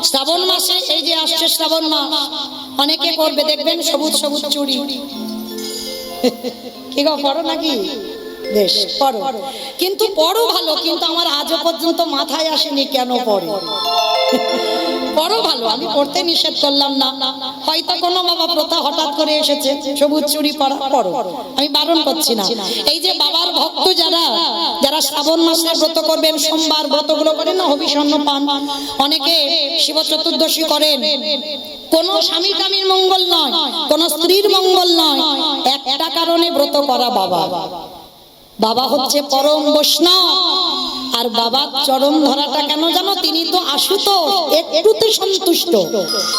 শ্রাবণ মাসে এই যে আসছে শ্রাবণ মাস, অনেকে করবে দেখবেন সবুজ সবুজ চুড়ি। কি গো, পড়ো নাকি? বেশ পড়ো, কিন্তু পড়ো ভালো, কিন্তু আমার আজও পর্যন্ত মাথায় আসেনি কেন পড়ে। পড়ো ভালো, আমি পড়তে নিষেধ করলাম না, হয়তো কোনো বাবা প্রথা হঠাৎ করে এসেছে সবুজ চুড়ি পড়া, পড়ো, আমি বারণ করছি না। এই যে বাবার ভক্ত যারা যারা শ্রাবণ মাসে ব্রত করবেন, সোমবার ব্রতগুলো করেন না, হবিষণ্ণ পান, অনেকে শিব চতুর্দশী করেন, কোন স্বামী স্বামীর মঙ্গল নয়, কোন স্ত্রীর মঙ্গল নয়, একটা কারণে ব্রত করা। বাবা বাবা হচ্ছে পরম বৈষ্ণব, আর বাবার চরণ ধরাটা কেন জানো? তিনি তো আশুতোষ, একটুতে সন্তুষ্ট।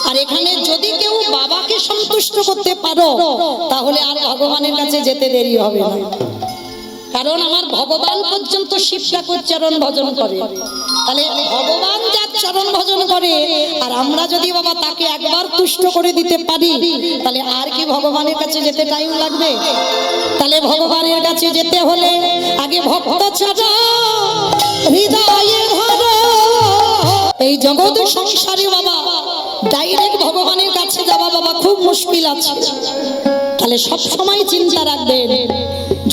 আর এখানে যদি কেউ বাবাকে সন্তুষ্ট করতে পারো, তাহলে আর ভগবানের কাছে যেতে দেরি হবে না। কারণ আমার ভগবান পর্যন্ত শিব ঠাকুর চরণ ভজন করে, তাহলে ভগবান যার চরণ ভজন করে, আর আমরা যদি বাবা তাকে একবার তুষ্ট করে দিতে পারি, তাহলে আর কি ভগবানের কাছে যেতে টাইম লাগবে? তাহলে ভগবানের কাছে যেতে হলে আগে ভক্ত ছাড়া হৃদয়ে ধরো। এই জগৎ সংসারে বাবা ডাইরেক্ট ভগবানের কাছে যাওয়া বাবা খুব মুশকিল আছে। তাহলে সব সময় চিন্তা রাখবেন,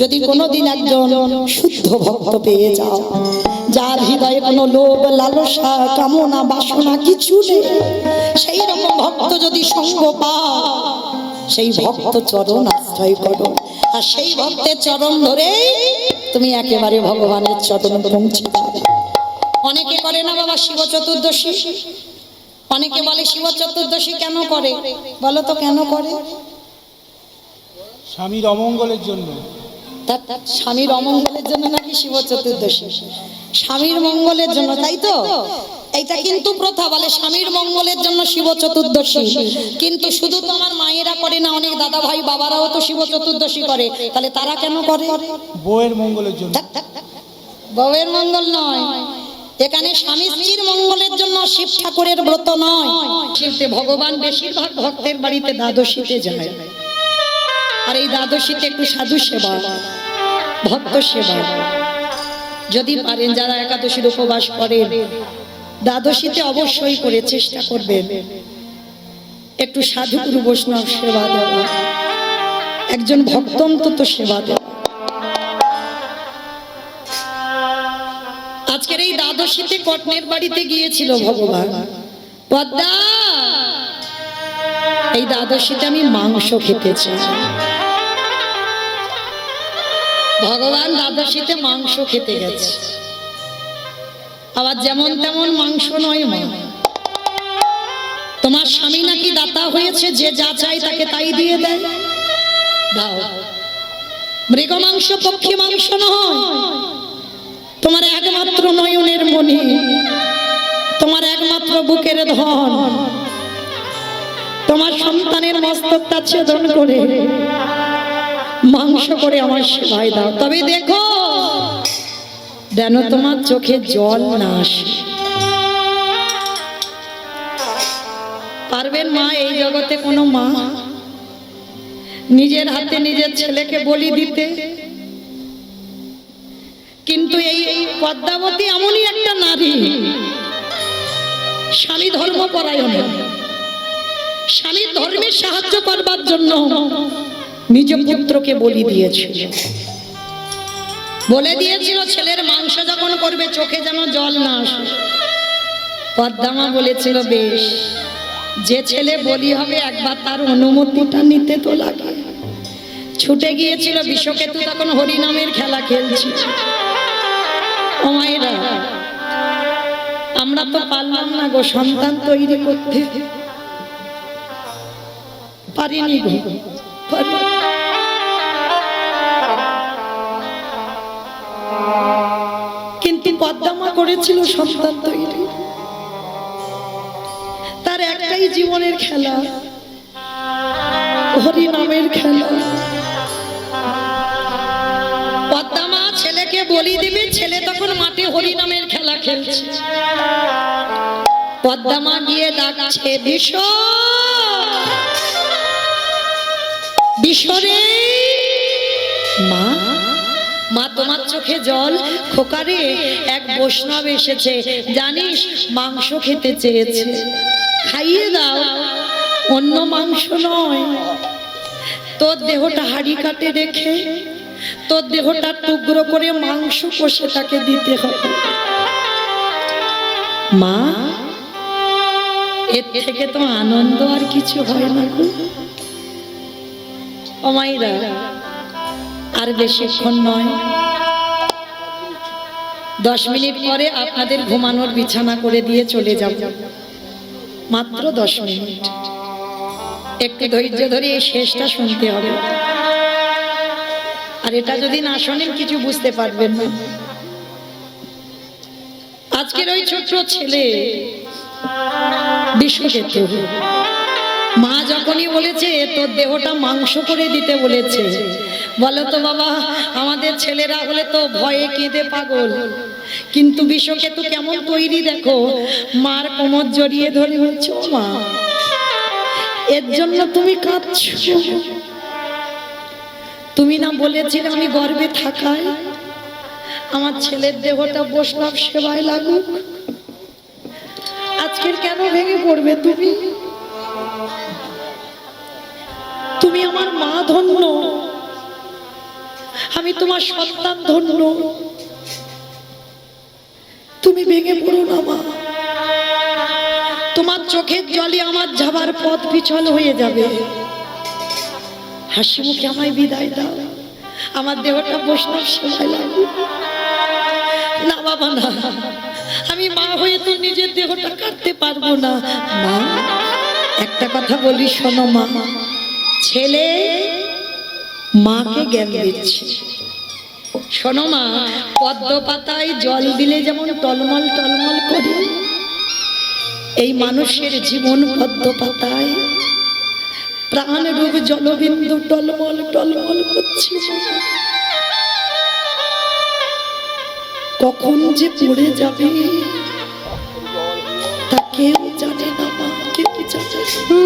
যদি কোনোদিন একজন শুদ্ধ ভক্ত পেয়ে যাও, যার হৃদয়ে কোনো লোভ লালসা কামনা বাসনা কিছু নেই, সেই রকম ভক্ত যদি সঙ্গ পাও, সেই ভক্ত চরণ আশ্রয় করো, আর সেই ভক্তের চরণ ধরে তুমি একেবারে ভগবানের চরণ পৌঁছে যাবে। অনেকে করে না বাবা শিব চতুর্দশী, অনেকে বলে শিব চতুর্দশী কেন করে? বলো তো কেন করে? স্বামীর অমঙ্গলের জন্য। স্বামীর অমঙ্গলের জন্য নাকি শিব চতুর্দশী? স্বামীর মঙ্গলের জন্য, তাই তো? এইটা কিন্তু প্রথা, বলে স্বামীর মঙ্গলের জন্য শিব চতুর্দশী। কিন্তু শুধু তো আমার মায়েরা করে না, অনেক দাদা ভাই বাবারাও তো শিব চতুর্দশী করে, তাহলে তারা কেন করে? বউয়ের মঙ্গলের জন্য। বউয়ের মঙ্গল নয়, এখানে স্বামী স্ত্রীর মঙ্গলের জন্য শিব ঠাকুরের ব্রত নয়। ভগবান বেশিরভাগ ভক্তের বাড়িতে দ্বাদশীতে যায়, আর এই দ্বাদশীতে একটু সাধু সেবা, ভক্ত সেবা যদি পারেন, যারা একাদশীর উপবাস করেন, দ্বাদশীতে অবশ্যই করে চেষ্টা করবেন একটু সাধু গুরু বৈষ্ণব সেবা দেওয়া, একজন ভক্ত অন্তত সেবা দেওয়া। আজকের এই দ্বাদশীতে কটনের বাড়িতে গিয়েছিল ভগবান পদ্মা, এই দ্বাদশীতে আমি মাংস খেতে চাই। ভগবান দ্বাদশীতে মাংস খেতে গেছে, আবার যেমন তেমন মাংস নয়, মা তোমার স্বামী নাকি দাতা হয়েছে, যে যা চাই তাকে তাই দিয়ে দেয়, দাও। মৃগ মাংস পক্ষী মাংস নয়, তোমার একমাত্র নয়নের মণি, তোমার একমাত্র বুকের ধন, তোমার সন্তানের মস্তকটা ছেদন করে মাংস করে আমার সেবায় দাও। তবে দেখো যেন তোমার চোখে জল না আসে। পারবেন মা এই জগতে কোনো মা নিজের হাতে নিজের ছেলেকে বলি দিতে? কিন্তু এই পদ্মাবতী এমনই একটা নারী, স্বামী ধর্মপরায়ণ, স্বামীর ধর্মের সাহায্য করবার জন্য নিজ পুত্রকে বলি দিয়েছিল। বলে দিয়েছিল ছেলের মাংস যখন করবে চোখে যেন জল না আসে। পদ্মা বলেছিল, বেশ, যে ছেলে বলি হবে একবার তার অনুমতিটা নিতে তো লাগে। ছুটে গিয়েছিল, বিশ্বকেতু তখন হরিনামের খেলা খেলছে। ও মায়েরা, আমরা তো পারলাম না গো সন্তান তৈরি করতে, পারিনি গো, কিন্তু পদ্মা করেছিল সন্তান তৈরি। তার একটাই জীবনের খেলা, হরিনামের খেলা। পদ্মা ছেলেকে বলি দিবে, ছেলে তখন মাঠে হরিনামের খেলা খেলছে। পদ্মা গিয়ে ডাকছে, বিষ বিশ্বরে মা, মা তোমার চোখে জল, খোকারে এক বৈষ্ণব এসেছে, জানিস মাংস খেতে চেয়েছে, খাইয়ে দাও। অন্য মাংস নয়, তোর দেহটা হাড়ি কাটে রেখে তোর দেহটা টুকরো করে মাংস কষে তাকে দিতে হবে। মা, এর থেকে তো আনন্দ আর কিছু হয় না গো। ও মাইরা, আর বেশিক্ষণ নয়, 10 মিনিট পরে আপনাদের ঘুমানোর বিছানা করে দিয়ে চলে যাব, মাত্র 10 মিনিট। একটু ধৈর্য ধরে এই শেষটা শুনতে হবে, আর এটা যদি না শোনেন কিছু বুঝতে পারবেন না। আজকের ওই ছোট ছেলে বিশ্বকেতু, মা যখনই বলেছে তোর দেহটা মাংস করে দিতে বলেছে, বলো তো বাবা, আমাদের ছেলেরা হলে তো ভয়ে কেঁদে পাগল, কিন্তু বিশ্বকেতু কেমন তৈরি দেখো, মার কোমর জড়িয়ে ধরে বলছো, মা এর জন্য তুমি কাঁদছো? তুমি না বলেছিলে আমি গর্ভে থাকায় আমার ছেলের দেহটা বৈষ্ণব সেবায় লাগুক, আজকের কেন ভেঙে পড়বে তুমি? তুমি আমার মা ধন্য, আমি তোমার সন্তান ধন্য, তুমি ভেঙে পড়ো না মা। তোমার চোখের জলে আমার যাবার পথ পিছল হয়ে যাবে, হাসি মুখে আমায় বিদায় দাও, আমার দেহটা বৈষ্ণব সেবায় লাগুক। না বাবা না, আমি মা হয়ে তো নিজের দেহটা কাটতে পারবো না। মা, একটা কথা বলি শোনো মা, ছেলে মাকে জ্ঞান দিচ্ছে, শোনো মা, পদ্ম পাতায় জল দিলে যেমন টলমল টলমল করে, এই মানুষের জীবন পদ্ম পাতায় প্রাণ রূপ জলবিন্দু টলমল টলমল করছে, কখন যে পড়ে যাবে তা কেউ জানে না মা, কেউ জানে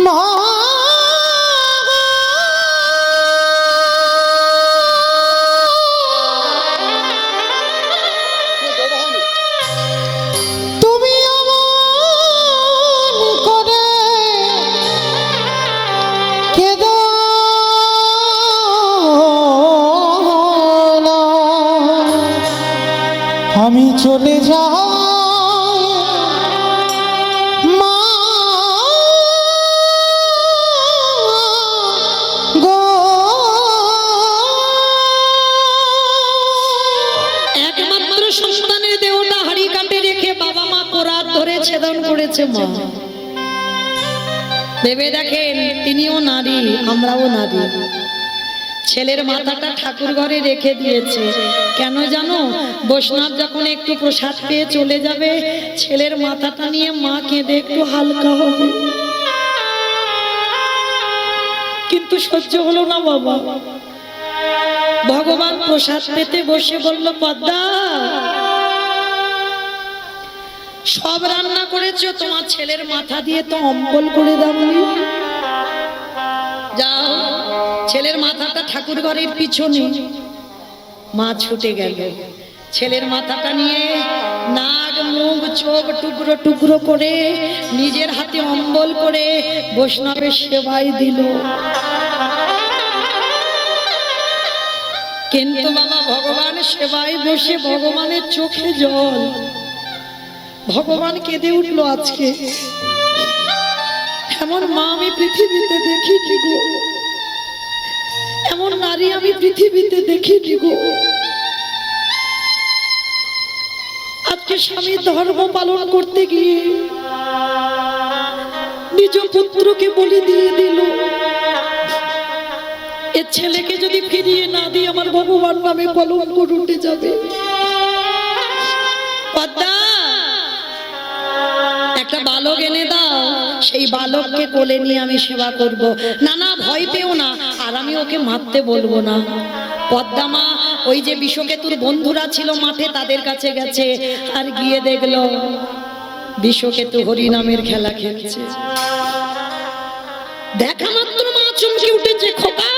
না। তুমি অমন করে কেঁদো না, আমি চলে যাই মা গো। একমাত্র সন্তানের দেহটা হাড়ি কাটে রেখে বাবা মা কোরাত ধরে ছেদন করেছে মা। ভেবে দেখেন, তিনিও নারী, আমরাও নারী। ছেলের মাথাটা ঠাকুর ঘরে রেখে দিয়েছে, কেন জানো? বৈষ্ণব যখন একটু প্রসাদ পেয়ে চলে যাবে, ছেলের মাথাটা নিয়ে মা কেঁদে একটু হালকা হবে। কিন্তু সহ্য হলো না বাবা, ভগবান প্রসাদ পেতে বসে বলল, পদ্মা সব রান্না করেছো, তোমার ছেলের মাথা দিয়ে তো অম্বল করে দাওনি, যাও ছেলের মাথাটা ঠাকুর ঘরের পিছনে। মা ছুটে গেল, ছেলের মাথাটা নিয়ে নাক মুখ চোখ টুকরো টুকরো করে নিজের হাতে অম্বল করে বৈষ্ণবের সেবায় দিল। কিন্তু বাবা, ভগবানের সেবায় বসে ভগবানের চোখে জল, ভগবান কেঁদে উঠলো আজকে। এমন মা আমি পৃথিবীতে দেখিনি গো, এমন নারী আমি পৃথিবীতে দেখিনি গো। আজকে স্বামী ধর্ম পালন করতে গিয়ে নিজ পুত্রকে বলি দিয়ে দিল, এ ছেলেকে যদি ফিরিয়ে না দিই আমার ভগবান নামে কলঙ্ক উঠে যাবে। পদ্মা, একটা বালক এনে দাও, সেই বালককে কোলে নিয়ে আমি সেবা করব। না না, ভয় পেও না, আর আমি ওকে মারতে বলবো না। পদ্মা মা ওই যে বিশ্বকেতুর বন্ধুরা ছিল মাঠে, তাদের কাছে গেছে, আর গিয়ে দেখলো বিশ্বকেতু হরি নামের খেলা খেলছে। দেখা মাত্র মা চমকে উঠেছে, খোকা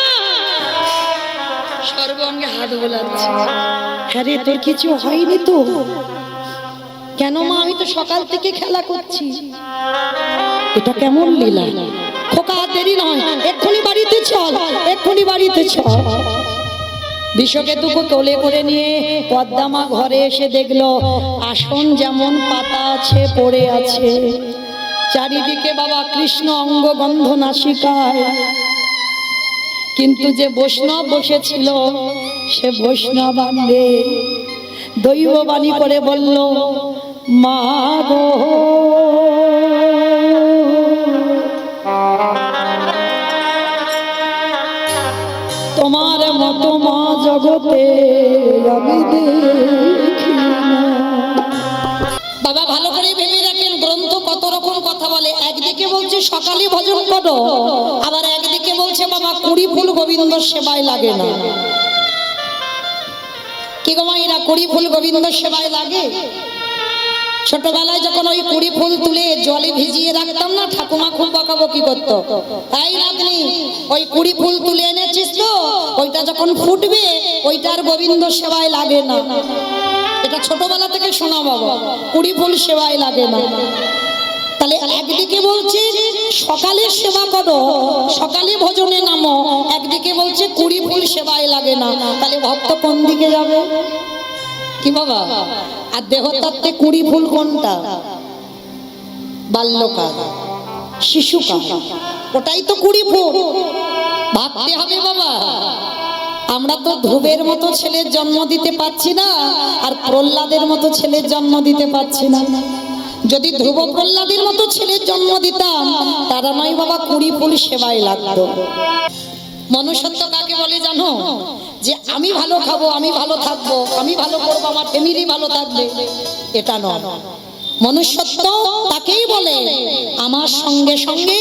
সর্বঙ্গে সঙ্গে হাত বোলাচ্ছে। হ্যাঁ রে, তোর কিছু হয়নি তো? কেন মা, আমি তো সকাল থেকে খেলা করছি। এটা কেমন লীলা? খোকা দেরি নয়, এক্ষুনি বাড়িতে চল, এক্ষুনি বাড়িতে চল। বিশ্বকেতুকে কোলে করে নিয়ে পদ্মামা ঘরে এসে দেখলো আসন যেমন পাতা আছে পড়ে আছে, চারিদিকে বাবা কৃষ্ণ অঙ্গ গন্ধ নাসিকায়, কিন্তু যে বৈষ্ণব বসেছিল সে বৈষ্ণব আনবে দৈববাণী করে বলল, মা গো তোমার মতো মা জগতে আমি দেখি না। বাবা ভালো করে ভেবে রাখেন, গ্রন্থ কত রকম কথা বলে। একদিকে বলছে সকালে ভজন করো, আবার একদিকে বলছে বাবা কুড়ি ফুল গোবিন্দ সেবায় লাগে না। কি গো মায়েরা, কুড়ি ফুল গোবিন্দ সেবায় লাগে? ছোটবেলায় যখন ওই কুড়ি ফুল তুলে জলে ভিজিয়ে রাখতাম না, ঠাকুমা খুব বকাবকি করতো, তাই লাগনি ওই কুড়ি ফুল তুলে এনেছিস তো, ওইটা যখন ফুটবে ওইটার গোবিন্দ সেবায় লাগে না। এটা ছোটবেলা থেকে শোনা বাবা, কুড়ি ফুল সেবায় লাগে না। তাহলে একদিকে বলছে সকালে সেবা করো, সকালে ভজনে নামো, একদিকে বলছে কুড়ি ফুল সেবায় লাগে না। তাহলে ভক্ত কোন দিকে যাবে? কি বাবা? আর দেহতত্ত্বে কুড়ি ফুল কোনটা? বাল্যকাল, শিশুকাল, ওটাই তো কুড়ি ফুল। ভাবতে হবে বাবা, আমরা তো ধ্রুবের মতো ছেলের জন্ম দিতে পারছি না, আর প্রহ্লাদের মতো ছেলের জন্ম দিতে পারছি না। যদি ধ্রুব প্রহ্লাদের মতো ছেলের জন্ম দিতাম, তারা নয় বাবা কুড়ি ফুল সেবায় লাগতো। মনুষ্যত্ব কাকে বলে জানো? যে আমি ভালো খাবো, আমি ভালো থাকবো, আমি ভালো করবো, আমার ফ্যামিলি ভালো থাকবে, এটা নয়। মনুষ্যত্ব তাকেই বলে আমার সঙ্গে সঙ্গে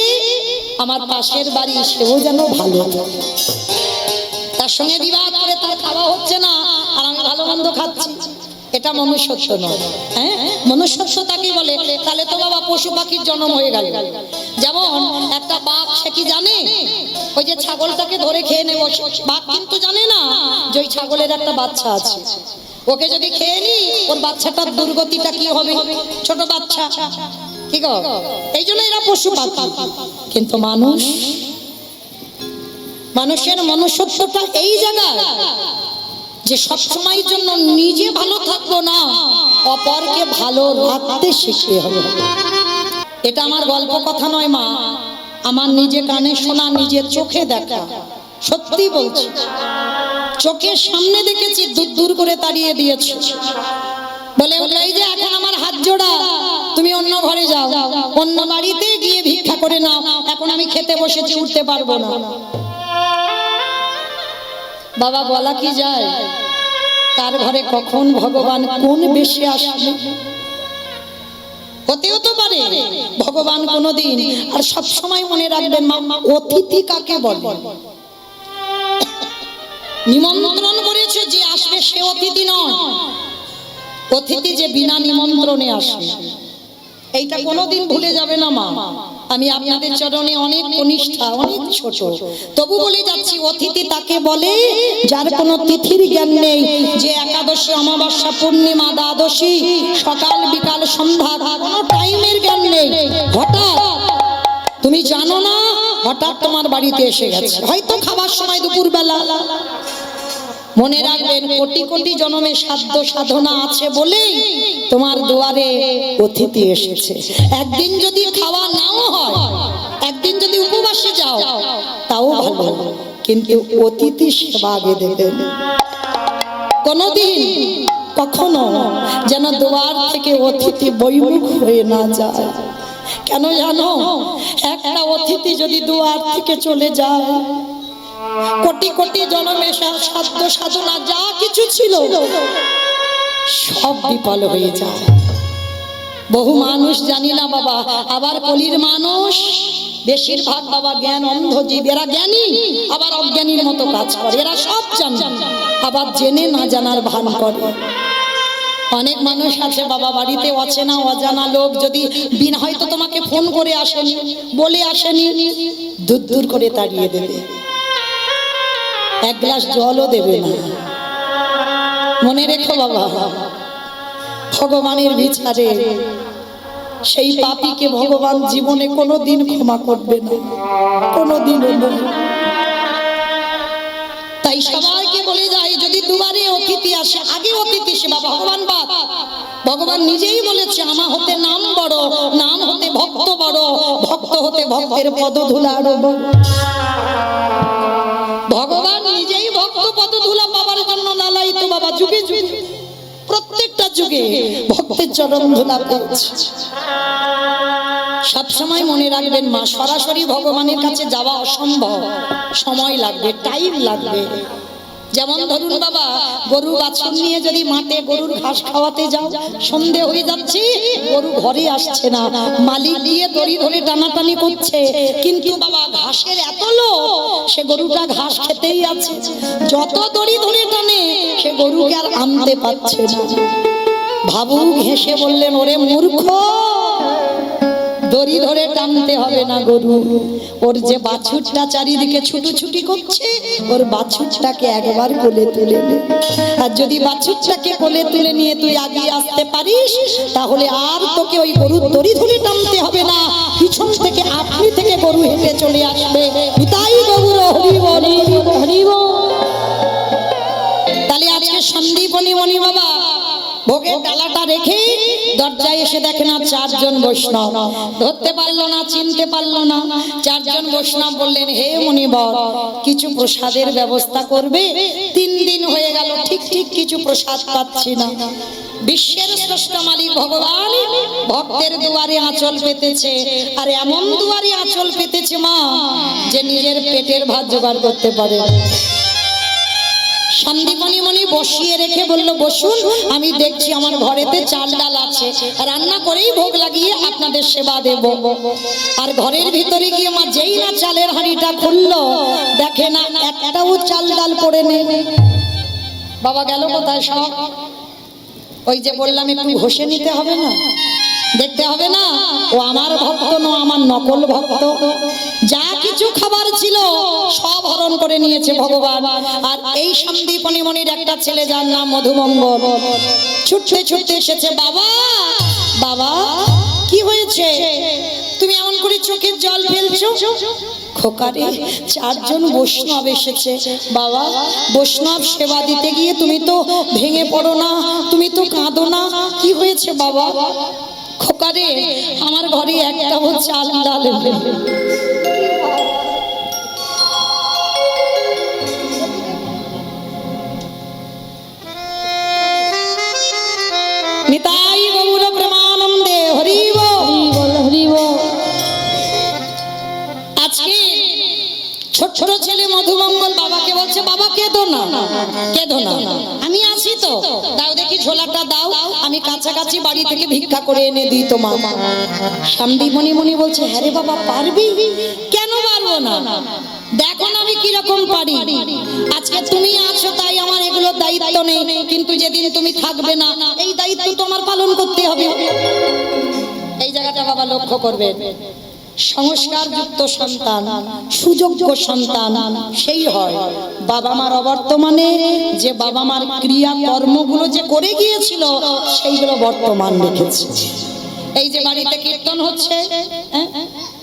আমার পাশের বাড়ি সেও যেন ভালো থাকে, তার সঙ্গে বিবাদ করে তার খাওয়া হচ্ছে না আর আমি ভালো মন্দ খাচ্ছি, এটা মনুষ্যত্ব নয়। হ্যাঁ, মনুষ্যত্ব তাকে বলে। তাহলে তো বাবা পশু পাখির জন্ম হয়ে গেল। যেমন একটা বাঘ, সে কি জানে ওই যে ছাগলটাকে ধরে খেয়ে নেব? বাঘ কিন্তু জানে না যে ওই ছাগলের একটা বাচ্চা আছে, ওকে যদি খেয়ে নি ওর বাচ্চাটার দুর্গতিটা কি হবে, ছোট বাচ্চা। কি গো, এই জন্য এরা পশু পাখি। কিন্তু মানুষ, মানুষের মনুষ্যত্বটা এই জায়গায় যে সবসময়ের জন্য নিজে ভালো থাকবো না, অপরকে ভালো রাখতে শিখতে হবে। এটা আমার গল্প কথা নয় মা, আমার নিজে কানে শোনা, নিজের চোখে দেখা। সত্যি বলছি, চোখের সামনে দেখেছি, দূর দূর করে তাড়িয়ে দিয়েছে। বলে এই যে এখন আমার হাত জোড়া, তুমি অন্য ঘরে যাও, অন্য বাড়িতে গিয়ে ভিক্ষা করে নাও, এখন আমি খেতে বসেছি, উঠতে পারবো না। বাবা বলা কি যায়, কার ঘরে কখন ভগবান কোন বেশে আসবে, হতেও তো পারে ভগবান কোনদিন। আর সব সময় মনে রাখবেন মা, অতিথি কাকে বলে? নিমন্ত্রণ করেছে যে আসবে সে অতিথি নয়, অতিথি যে বিনা নিমন্ত্রণে আসে, এইটা কোনোদিন ভুলে যাবে না মা। আমি আপনাদের চরণে অনেক কনিষ্ঠা, অনেক ছোট, তবু বলে যাচ্ছি, অতিথি তাকে বলে যার কোনো তিথির জ্ঞান নেই, যে একাদশী, অমাবস্যা, পূর্ণিমা, দ্বাদশী, সকাল বিকাল সন্ধ্যা, কোনো টাইমের জ্ঞান নেই। হঠাৎ তুমি জানো না, হঠাৎ তোমার বাড়িতে এসে গেছে, হয়তো খাবার সময় দুপুর বেলা। মনে রাখবেন, কোটি কোটি জন্মে সাধ্য সাধনা আছে বলেই তোমার দুয়ারে অতিথি এসেছে। একদিন যদি খাওয়া নাও হয়, একদিন যদি উপবাসে যাও, তাও ভালো, কিন্তু অতিথি সেবা আগে দেবেন। কোনদিন কখনো যেন দুয়ার থেকে অতিথি বৈমুখ হয়ে না যায়। কেন জানো? একটা অতিথি যদি দুয়ার থেকে চলে যায়, কোটি কোটি জনমেশা সাধ্য সাধনা যা কিছু ছিল সব বিফল হয়ে যায়। বহু মানুষ জানি না বাবা, আবার কলির মানুষ বেশিরভাগ বাবা জ্ঞান অন্ধ জীব, এরা জ্ঞানী আবার অজ্ঞানীর মতো কাজ করে, এরা সব জানে আবার জেনে না জানার ভান করে। অনেক মানুষ আছে বাবা, বাড়িতে অচেনা অজানা লোক যদি বিনা, হয়তো তোমাকে ফোন করে আসেনি, বলে আসেনি, দূর দূর করে তাড়িয়ে দেবে, এক গ্লাস জলও দেবে না। মনে রেখো বাবা, ভগবানের বিচারে সেই পাপীকে ভগবান জীবনে কোনোদিন ক্ষমা করবে না, কোনোদিনও না। তাই সবাইকে বলে যায়, যদি দুবারে অতিথি আসে, আগে অতিথি সেবা ভগবান বাদ। ভগবান নিজেই বলেছে, আমা হতে নাম বড়, নাম হতে ভক্ত বড়, ভক্ত হতে ভক্তের পদধূলা আরো বড়। ভগবান নিজেই ভক্ত পদধূলা পাবার জন্য লালায়িত বাবা, যুগে যুগে প্রত্যেকটা যুগে ভক্তের চরণ ধুলা পেয়েছে। সবসময় মনে রাখবেন মা, সরাসরি ভগবানের কাছে যাওয়া অসম্ভব, সময় লাগবে, টাইম লাগবে। যেমন ধরুন বাবা, গরু বাছুর নিয়ে যদি মাঠে গরুর ঘাস খাওয়াতে যাও, সন্ধে হয়ে যাচ্ছে, গরু ঘরে আসছে না, মালিক দিয়ে দড়ি ধরে টানাটানি করছে, কিন্তু বাবা ঘাসের এত লোভ, সে গরুটা ঘাস খেতেই আছে। যত দড়ি ধরে টানে, সে গরুকে আর আনতে পারছে না। ভাবুক হেসে বললেন, ওরে মূর্খ, দড়ি ধরে টানতে হবে না গরু, ওর যে বাছুরটা চারিদিকে ছুটোছুটি করছে, ওর বাছুরটাকে একবার কোলে তুলে নে। আর যদি বাছুরটাকে কোলে তুলে নিয়ে তুই আগে আসতে পারিস, তাহলে আর তোকে ওই গরুর দড়ি ধরে টানতে হবে না, পিছন থেকে আপনি থেকে গরু হেঁটে চলে আসবে। তাই গরুর হরি বল, হরি বল। তাহলে আজকে সন্দীপনী মণি বাবা ভোগের ডালাটা রেখে দরজায় এসে দেখে না চারজন বৈষ্ণব, ধরতে পারলো না, চিনতে পারলো না। চারজন বৈষ্ণব বললেন, হে মুনিবর, কিছু প্রসাদের ব্যবস্থা করবে? 3 দিন হয়ে গেল, ঠিক ঠিক কিছু প্রসাদ পাচ্ছি না। বিশ্বের স্রষ্টা মালিক ভগবান ভক্তের দুয়ারে আঁচল পেতেছে, আর এমন দুয়ারে আঁচল পেতেছে মা, যে নিজের পেটের ভাত জোগাড় করতে পারে। সন্দীপনী মনি বসিয়ে রেখে বলল, বসুন, আমি দেখছি আমার ঘরেতে চাল ডাল আছে, রান্না করেই ভোগ লাগিয়ে আপনাদের সেবা দেব। আর ঘরের ভিতরে গিয়ে মা যেই না চালের হাঁড়িটা খুললো, দেখে না একটাও চাল ডাল পড়ে নেই। বাবা গেল কোথায় সব? ওই যে বললাম একটু ঘষে নিতে হবে না, দেখতে হবে না ও আমার ভক্ত নয়, আমার নকল ভক্ত। যা কিছু খাবার ছিল সব হরণ করে নিয়েছে ভগবান। আর এই সন্দীপনী মনির একটা ছেলে, যার নাম মধুমঙ্গল, ছুটতে ছুটতে এসেছে। বাবা, বাবা কি হয়েছে? তুমি এমন করে চোখের জল ফেলছো? খোকারে, চারজন বৈষ্ণব এসেছে। বাবা, বৈষ্ণব সেবা দিতে গিয়ে তুমি তো ভেঙে পড়ো না, তুমি তো কাঁদো না, কি হয়েছে বাবা? খোকারে, আমার ঘরে একটাও চাল ডাল নেই। নিতাই গৌর প্রেমানন্দে, হরি বল, হরি বল। আজকে ছোট ছোট ছেলে মধুমঙ্গল বাবাকে বলছে, বাবা কেঁদো না, কেঁদো না, আমি আছি তো, দাও দেখি ঝোলাটা দাও, আমি কাছাকাছি বাড়ি থেকে ভিক্ষা করে এনে দিই তোমার। সন্দীপনী মনি বলছে, হ্যাঁ রে বাবা, পারবি? কেন পারবো না, দেখো না আমি কিরকম পারি। আজকে তুমি আছো তাই আমার এগুলো দায়িত্ব নেই, কিন্তু যেদিন তুমি থাকবে না, এই দায়িত্ব তো আমার পালন করতে হবে। এই জায়গাটা বাবা লক্ষ্য করবে, সংস্কারযুক্ত সন্তান, সুযোগ্য সন্তান সেই হয় বাবা মার অবর্তমানে যে বাবা মার ক্রিয়া কর্মগুলো যে করে গিয়েছিল সেইগুলো বর্তমান রেখেছে। এই যে বাড়িতে কীর্তন হচ্ছে,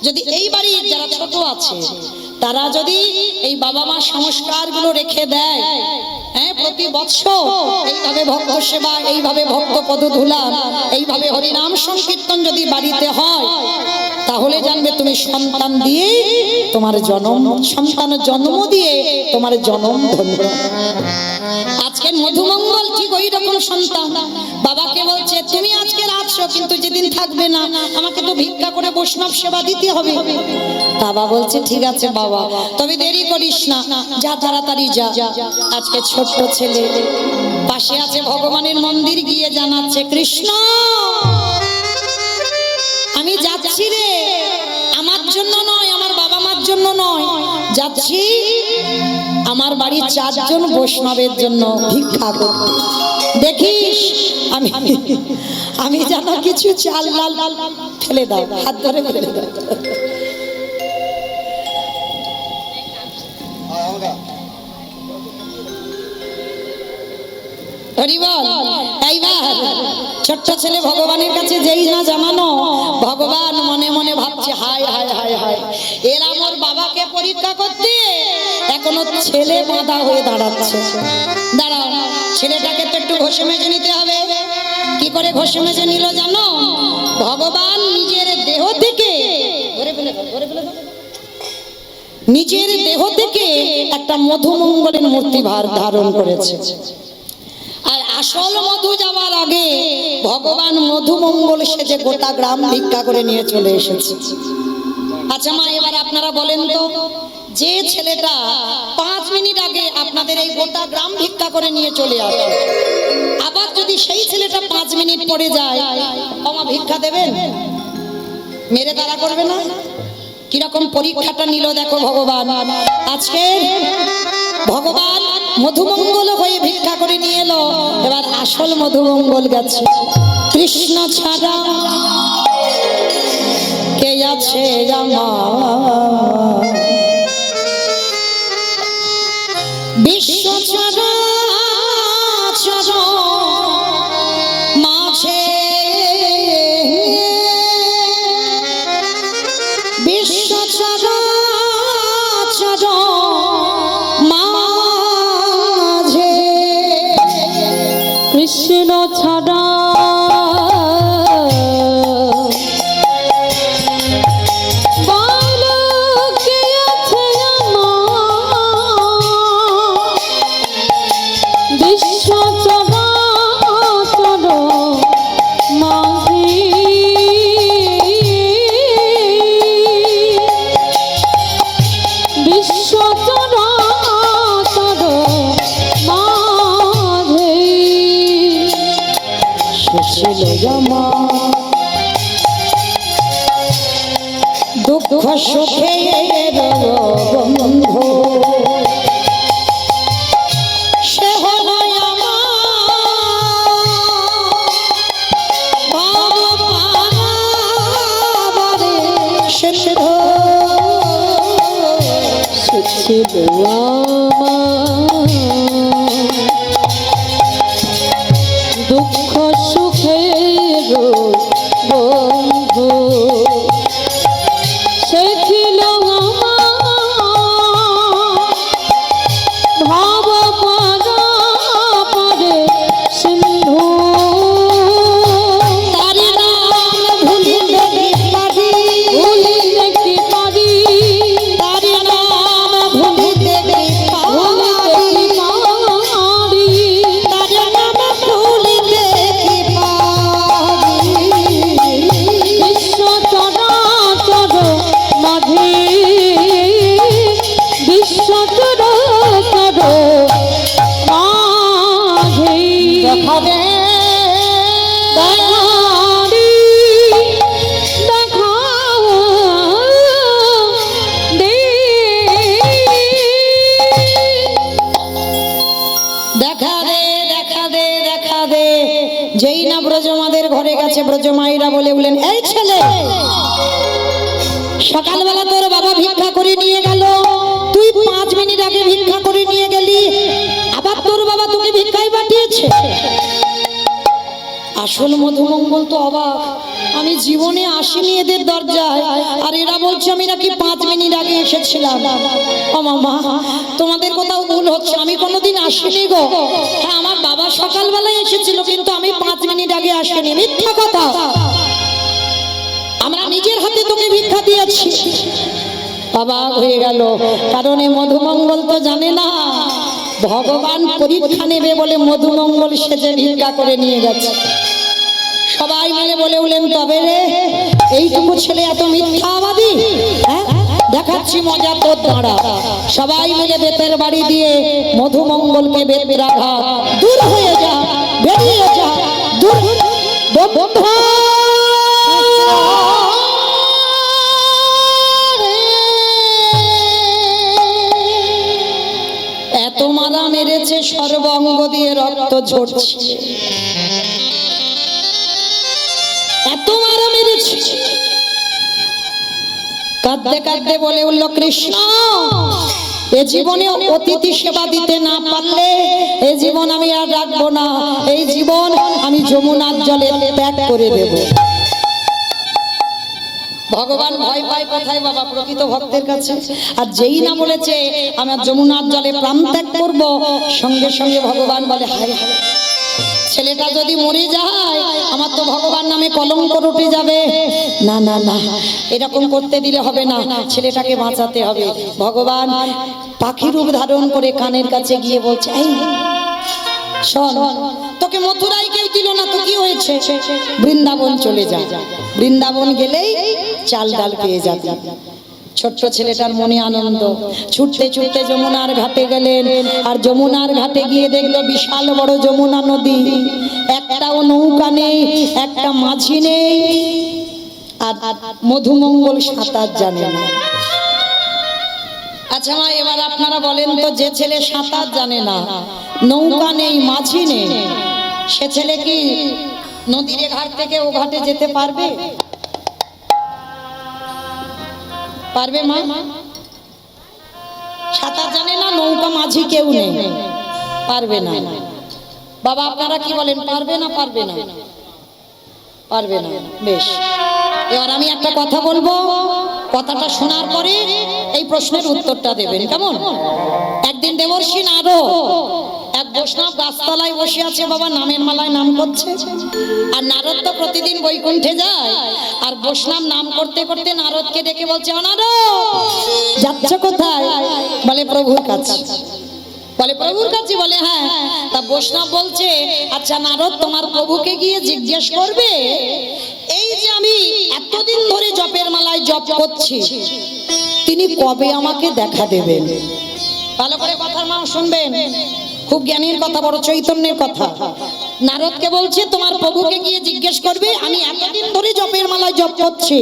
যদি এই বাড়ির যারা ছোট আছে তারা যদি এই বাবা মার সংস্কারগুলো রেখে দেয়, প্রতি বৎসর এইভাবে ভক্ত সেবা, এইভাবে ভক্ত পদধূলা, এইভাবে হরিনাম সংকীর্তন যদি বাড়িতে হয়, তাহলে জানবে তুমি সন্তান দিয়ে তোমার জন্ম, সন্তান জন্ম দিয়ে তোমার জন্ম ধন্য। আজকের মধুমঙ্গল ঠিক ওই রকম সন্তান, বাবাকে বলছে তুমি আজকে আছো, কিন্তু যেদিন থাকবে না আমাকে তো ভিক্ষা করে বৈষ্ণব সেবা দিতে হবে। বাবা বলছে ঠিক আছে বাবা, তবে দেরি করিস না, যা তাড়াতাড়ি যা। আজকে ছোট্ট ছেলে পাশে আছে ভগবানের মন্দির, গিয়ে জানাচ্ছে, কৃষ্ণ আমি যাচ্ছি রে, আমার জন্য নয়, আমার বাবা মার জন্য নয়, যাচ্ছি আমার বাড়ির চারজন বৈষ্ণবের জন্য ভিক্ষা করতে। দেখিস আমি আমি যেন কিছু চাল লাল ফেলে দাও, হাত ধরে ফেলে দাও। হরিবল। এইবার ছোট্ট ছেলে ভগবানের কাছে যেই না জানানো, ভগবান মনে মনে ভাবছে হায় হায় হায় হায়, এরা আমার বাবাকে পরীক্ষা করতে এখনো ছেলে বাঁধা হয়ে দাঁড়াচ্ছে। দাঁড়াও, ছেলেটাকে তো একটু ঘষে মেজে নিতে হবে। কি করে ঘষে মেজে নিল জানো? ভগবান নিজের দেহ থেকে নিজের দেহ থেকে একটা মধুমঙ্গলের মূর্তি ধারণ করেছে। আর আসল মধু যাওয়ার আগে ভগবান মধুমঙ্গল সেজে গোটা গ্রাম ভিক্ষা করে নিয়ে চলে এসেছে। আচ্ছা মা, এবার আপনারা বলেন তো, যে ছেলেটা 5 মিনিট আগে আপনাদের এই গোটা গ্রাম ভিক্ষা করে নিয়ে চলে আসে, আবার যদি সেই ছেলেটা 5 মিনিট পরে যায়, আমা ভিক্ষা দেবেন? মেরে তারা করবে না? কিরকম পরীক্ষাটা নিল দেখো ভগবান। আজকে ভগবান মধুমঙ্গল হয়ে ভিক্ষা করে নিয়ে এলো। এবার আসল মধুমঙ্গল গেছে। কৃষ্ণ ছাড়া কে আছে আমার, বিশ্ব ছাড়া মাঝে, বিশ্ব ছাড়া মাঝে, কৃষ্ণ ছাড়া দুঃখ সুখের বন্ধু সে হলো আমার সিন্ধু। দুঃখ সুখের বন্ধু সে ছিল ভাব পরে সিন্ধু। তার নাম ভুলিতে পারি, ভুলিতে পারি, তার নাম ভুলিতে পারি, তার নাম ভুলিতে পারি। বিশ্ব চরাচর মাঝে, বিশ্ব চরাচর মাঝে দেখা দে, দেখা দে, দেখা দে, দেখা দে, দেখা দে, দেখা দে। যেই না ব্রজমাদের ঘরে গেছে, ব্রজমাইরা বলে উঠলেন, এই ছেলে, সকালবেলা তোর বাবা ভিক্ষা করে নিয়ে গেল, তুই 5 মিনিট আগে ভিক্ষা করে নিয়ে গেলি, আবার তোর বাবা তোকে ভিক্ষায় পাঠিয়েছে। আসল মধুমঙ্গল তো অবাক, আমি জীবনে আসিনি এদের দরজায়, আর এরা বলছে আমি নাকি 5 মিনিট আগে এসেছিলাম। ও মামা, তোমাদের কোথাও ভুল হচ্ছে, আমি কোনোদিন আসিনি গো। হ্যাঁ, আমার বাবা সকালবেলায় এসেছিল, কিন্তু আমি 5 মিনিট আগে আসিনি। মিথ্যা কথা, আমরা নিজের হাতে তোকে ভিক্ষা দিয়েছি। অবাক হয়ে গেল, কারণ এই মধুমঙ্গল তো জানে না ভগবান পরীক্ষা নেবে বলে মধুমঙ্গল সেজে ভিক্ষা করে নিয়ে গেছে। সবাই মিলে বলে উঠলেন, তবে রে এইটুকু ছেলে এত মিথ্যাবাদী, হ্যাঁ দেখাচ্ছি মজা তোর দাঁড়া। সবাই মিলে বেতের বাড়ি দিয়ে মধুমঙ্গলকে বেতের আঘাত, দূর হয়ে যা, বেরিয়ে যা, দূর বন্ধু। এত মারা মেরেছে, সর্বাঙ্গ দিয়ে রক্ত ঝরছে, এত মারা মেরেছে। কাঁদতে কাঁদতে বলে উঠল, কৃষ্ণ এ জীবনে অতিথি সেবা দিতে না পারলে এ জীবন আমি আর রাখবো না, এই জীবন আমি যমুনার জলে ত্যাগ করে দেব। ভগবান ভয় পায় কোথায় বাবা? প্রকৃত ভক্তের কাছে। আর যেই না বলেছে আমার যমুনার জলে প্রাণ ত্যাগ করব, সঙ্গে সঙ্গে ভগবান বলে হায় হায়, ছেলেটা যদি মরে যায় আমার তো ভগবান নামে কলঙ্ক রটে যাবে। না না না, এরকম করতে দিলে হবে না, ছেলেটাকে বাঁচাতে হবে। ভগবান পাখি রূপ ধারণ করে কানের কাছে গিয়ে বলছে, এই শোন, তোকে মথুরায় কেউ দিল না, তো কি হয়েছে? বৃন্দাবন চলে যা, বৃন্দাবন গেলেই চাল ডাল পেয়ে যাবে। ছোট্ট ছেলেটার মনে আনন্দ, ছুটতে ছুটতে যমুনার ঘাটে গেলেন। আর যমুনার ঘাটে গিয়ে দেখলো বিশাল বড় যমুনা নদী, একটাও নৌকা নেই, একটা মাঝি নেই। আর মধুমঙ্গল সাঁতার জানে না। আচ্ছা মা, এবার আপনারা বলেন তো, যে ছেলে সাঁতার জানে না, নৌকা নেই, মাঝি নেই, সে ছেলে কি নদীর ঘাট থেকে ও ঘাটে যেতে পারবে? পারবে মা? সাঁতার জানে না, নৌকা, মাঝি কেউ নেই, পারবে না। বাবা আপনারা কি বলেন, পারবে না? পারবে না? পারবে না। বেশ, এবার আমি একটা কথা বলবো, কথাটা শোনার পরে এই প্রশ্নের উত্তরটা দেবেন, কেমন? একদিন দেবর্ষি নারদ এক বৈষ্ণব গাছতলায় বসে আছে বাবা, নামের মালায় নাম করছে। আর নারদ তো প্রতিদিন বৈকুণ্ঠে যায়। আর বৈষ্ণব নাম করতে করতে নারদকে ডেকে বলছে, ও নারদ, যাচ্ছ কোথায়? বলে প্রভুর কাছে। বলে প্রভুর কাছে? বলে হ্যাঁ। তা বৈষ্ণব বলছে, আচ্ছা নারদ, তোমার প্রভুকে গিয়ে জিজ্ঞেস করবে, এই যে আমি এতদিন ধরে জপের মালায় জপ করছি, তিনি কবে আমাকে দেখা দেবেন? ভালো করে কথার মা শুনবেন, খুব জ্ঞানীর কথা, বড় চৈতন্যের কথা। নারদকে বলছে তোমার প্রভুকে গিয়ে জিজ্ঞেস করবে, আমি এতদিন ধরে জপের মালায় জপ করছি,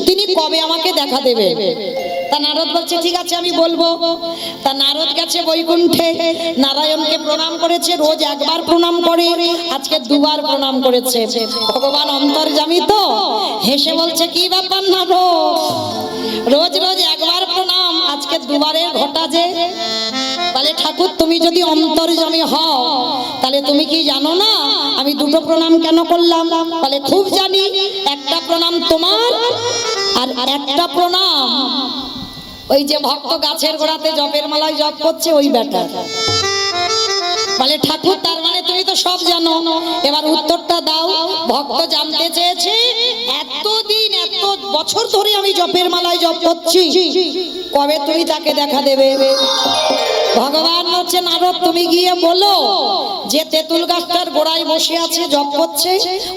তিনি কবে আমাকে দেখা দেবে? তা নারদ বলছে ঠিক আছে আমি বলবো। তা নারদ গেছে বৈকুণ্ঠে, নারায়ণকে প্রণাম করেছে, রোজ একবার প্রণাম করে, আজকে দুবার প্রণাম করেছে। ভগবান অন্তর্যামী তো হেসে বলছে, কি ব্যাপার নারদ, রোজ রোজ একবার প্রণাম, আজকে দুবারের ঘটা যে? বলে ঠাকুর, তুমি যদি অন্তর্যামী হও তাহলে তুমি কি জানো না আমি দুটো প্রণাম কেন করলাম? বলে খুব জানি, একটা প্রণাম তোমার আর একটা প্রণাম ওই যে ভক্ত গাছের গোড়াতে জপের মালায় জপ করছে ওই বেটা। বলে ঠাকুর, তার মানে তুমি তো সব জানো, এবার উত্তরটা দাও। ভক্ত জানতে চেয়েছে, এতদিন এত বছর ধরে আমি জপের মালায় জপ করছি, কবে তুমি তাকে দেখা দেবে? ভগবান বলছে, নারদ তুমি গিয়ে বলো যে তেঁতুল গাছটার গোড়ায় বসে আছে জপ করছে,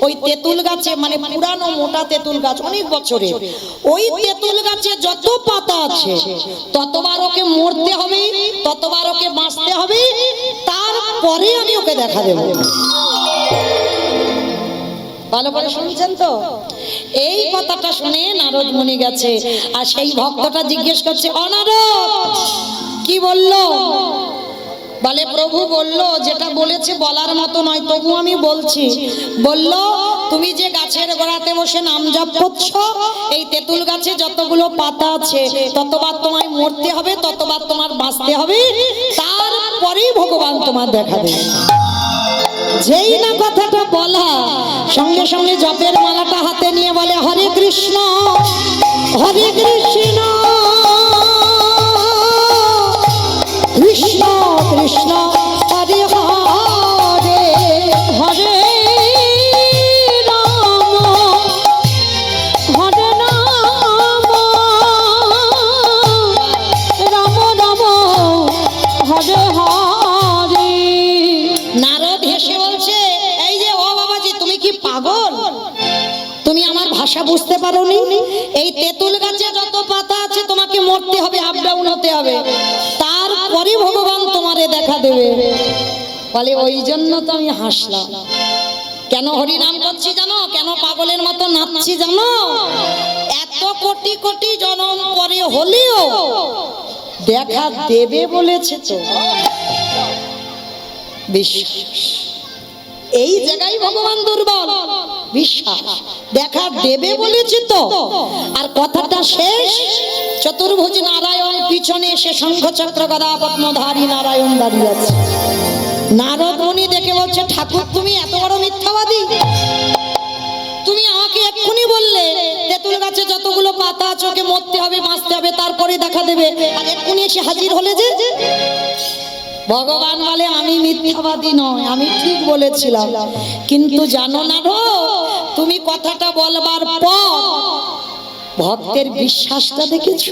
ওই তেঁতুল গাছে, মানে পুরানো মোটা তেঁতুল গাছ, অনেক বছরে, ওই তেঁতুল গাছে যত পাতা আছে ততবার ওকে মরতে হবে, ততবার ওকে বাঁচতে হবে, তারপরে আমি ওকে দেখা দেব। ভালো করে শুনছেন তো? এই কথাটা শুনে নারদ মুনি গেছে। আর সেই ভক্তটা জিজ্ঞেস করছে, ও নারদ কি বললো? বলে প্রভু বলল, যেটা বলেছে বলার মতো নয়, তবু আমি বলছি। বলল, তুমি যে গাছের গোড়াতে বসে নাম জপ করছো, এই তেঁতুল গাছে যতগুলো পাতা আছে ততবার তোমায় মরতে হবে, ততবার তোমার বাঁচতে হবে, তারপরেই ভগবান তোমার দেখা দেবে। যেই না কথাটা বলা, সঙ্গে সঙ্গে জপের মালাটা হাতে নিয়ে বলে, হরে কৃষ্ণ হরে কৃষ্ণ কৃষ্ণ কৃষ্ণ হরে হরে হরে রাম হরে রাম রাম রাম হরে হরে। নারদ হেসে বলছে, এই যে ও বাবাজি, তুমি কি পাগল? তুমি আমার ভাষা বুঝতে পারোনি? এই তেঁতুল গাছে যত পাতা আছে তোমাকে মরতে হবে, আপ ডাউন হতে হবে, তারপরে ভগবান তোমারে দেখা দেবে। বলে ওই জন্য তো আমি হাসলাম। কেন হরি নাম করছি জানো? কেন পাগলের মতো নাচছি জানো? এত কোটি কোটি জন্ম পরে হলেও দেখা দেবে বলেছে তো, বিশ্বাস। এই জায়গায় ভগবান দুর্বল, বিশ্বাস। দেখা দেবে বলেছে তো। আর কথাটা শেষ, চতুর্ভুজ নারায়ণ, পিছনে সে শঙ্খচক্র গদা পদ্মধারী নারায়ণ দাঁড়িয়ে আছে। নারদ মুনি দেখে বলছে, ঠাকুর তুমি এত বড় মিথ্যাবাদী? তুমি আমাকে এক্ষুনি বললে তেঁতুল গাছে যতগুলো পাতা আছে ওকে মরতে হবে, বাঁচতে হবে, তারপরে দেখা দেবে, আর এক্ষুনি এসে হাজির হলে যে। ভগবান বলে, আমি মিথ্যাবাদী নয়, আমি ঠিক বলেছিলাম, কিন্তু জানো না গো, তুমি কথাটা বলবার পর ভক্তের বিশ্বাসটা দেখেছো?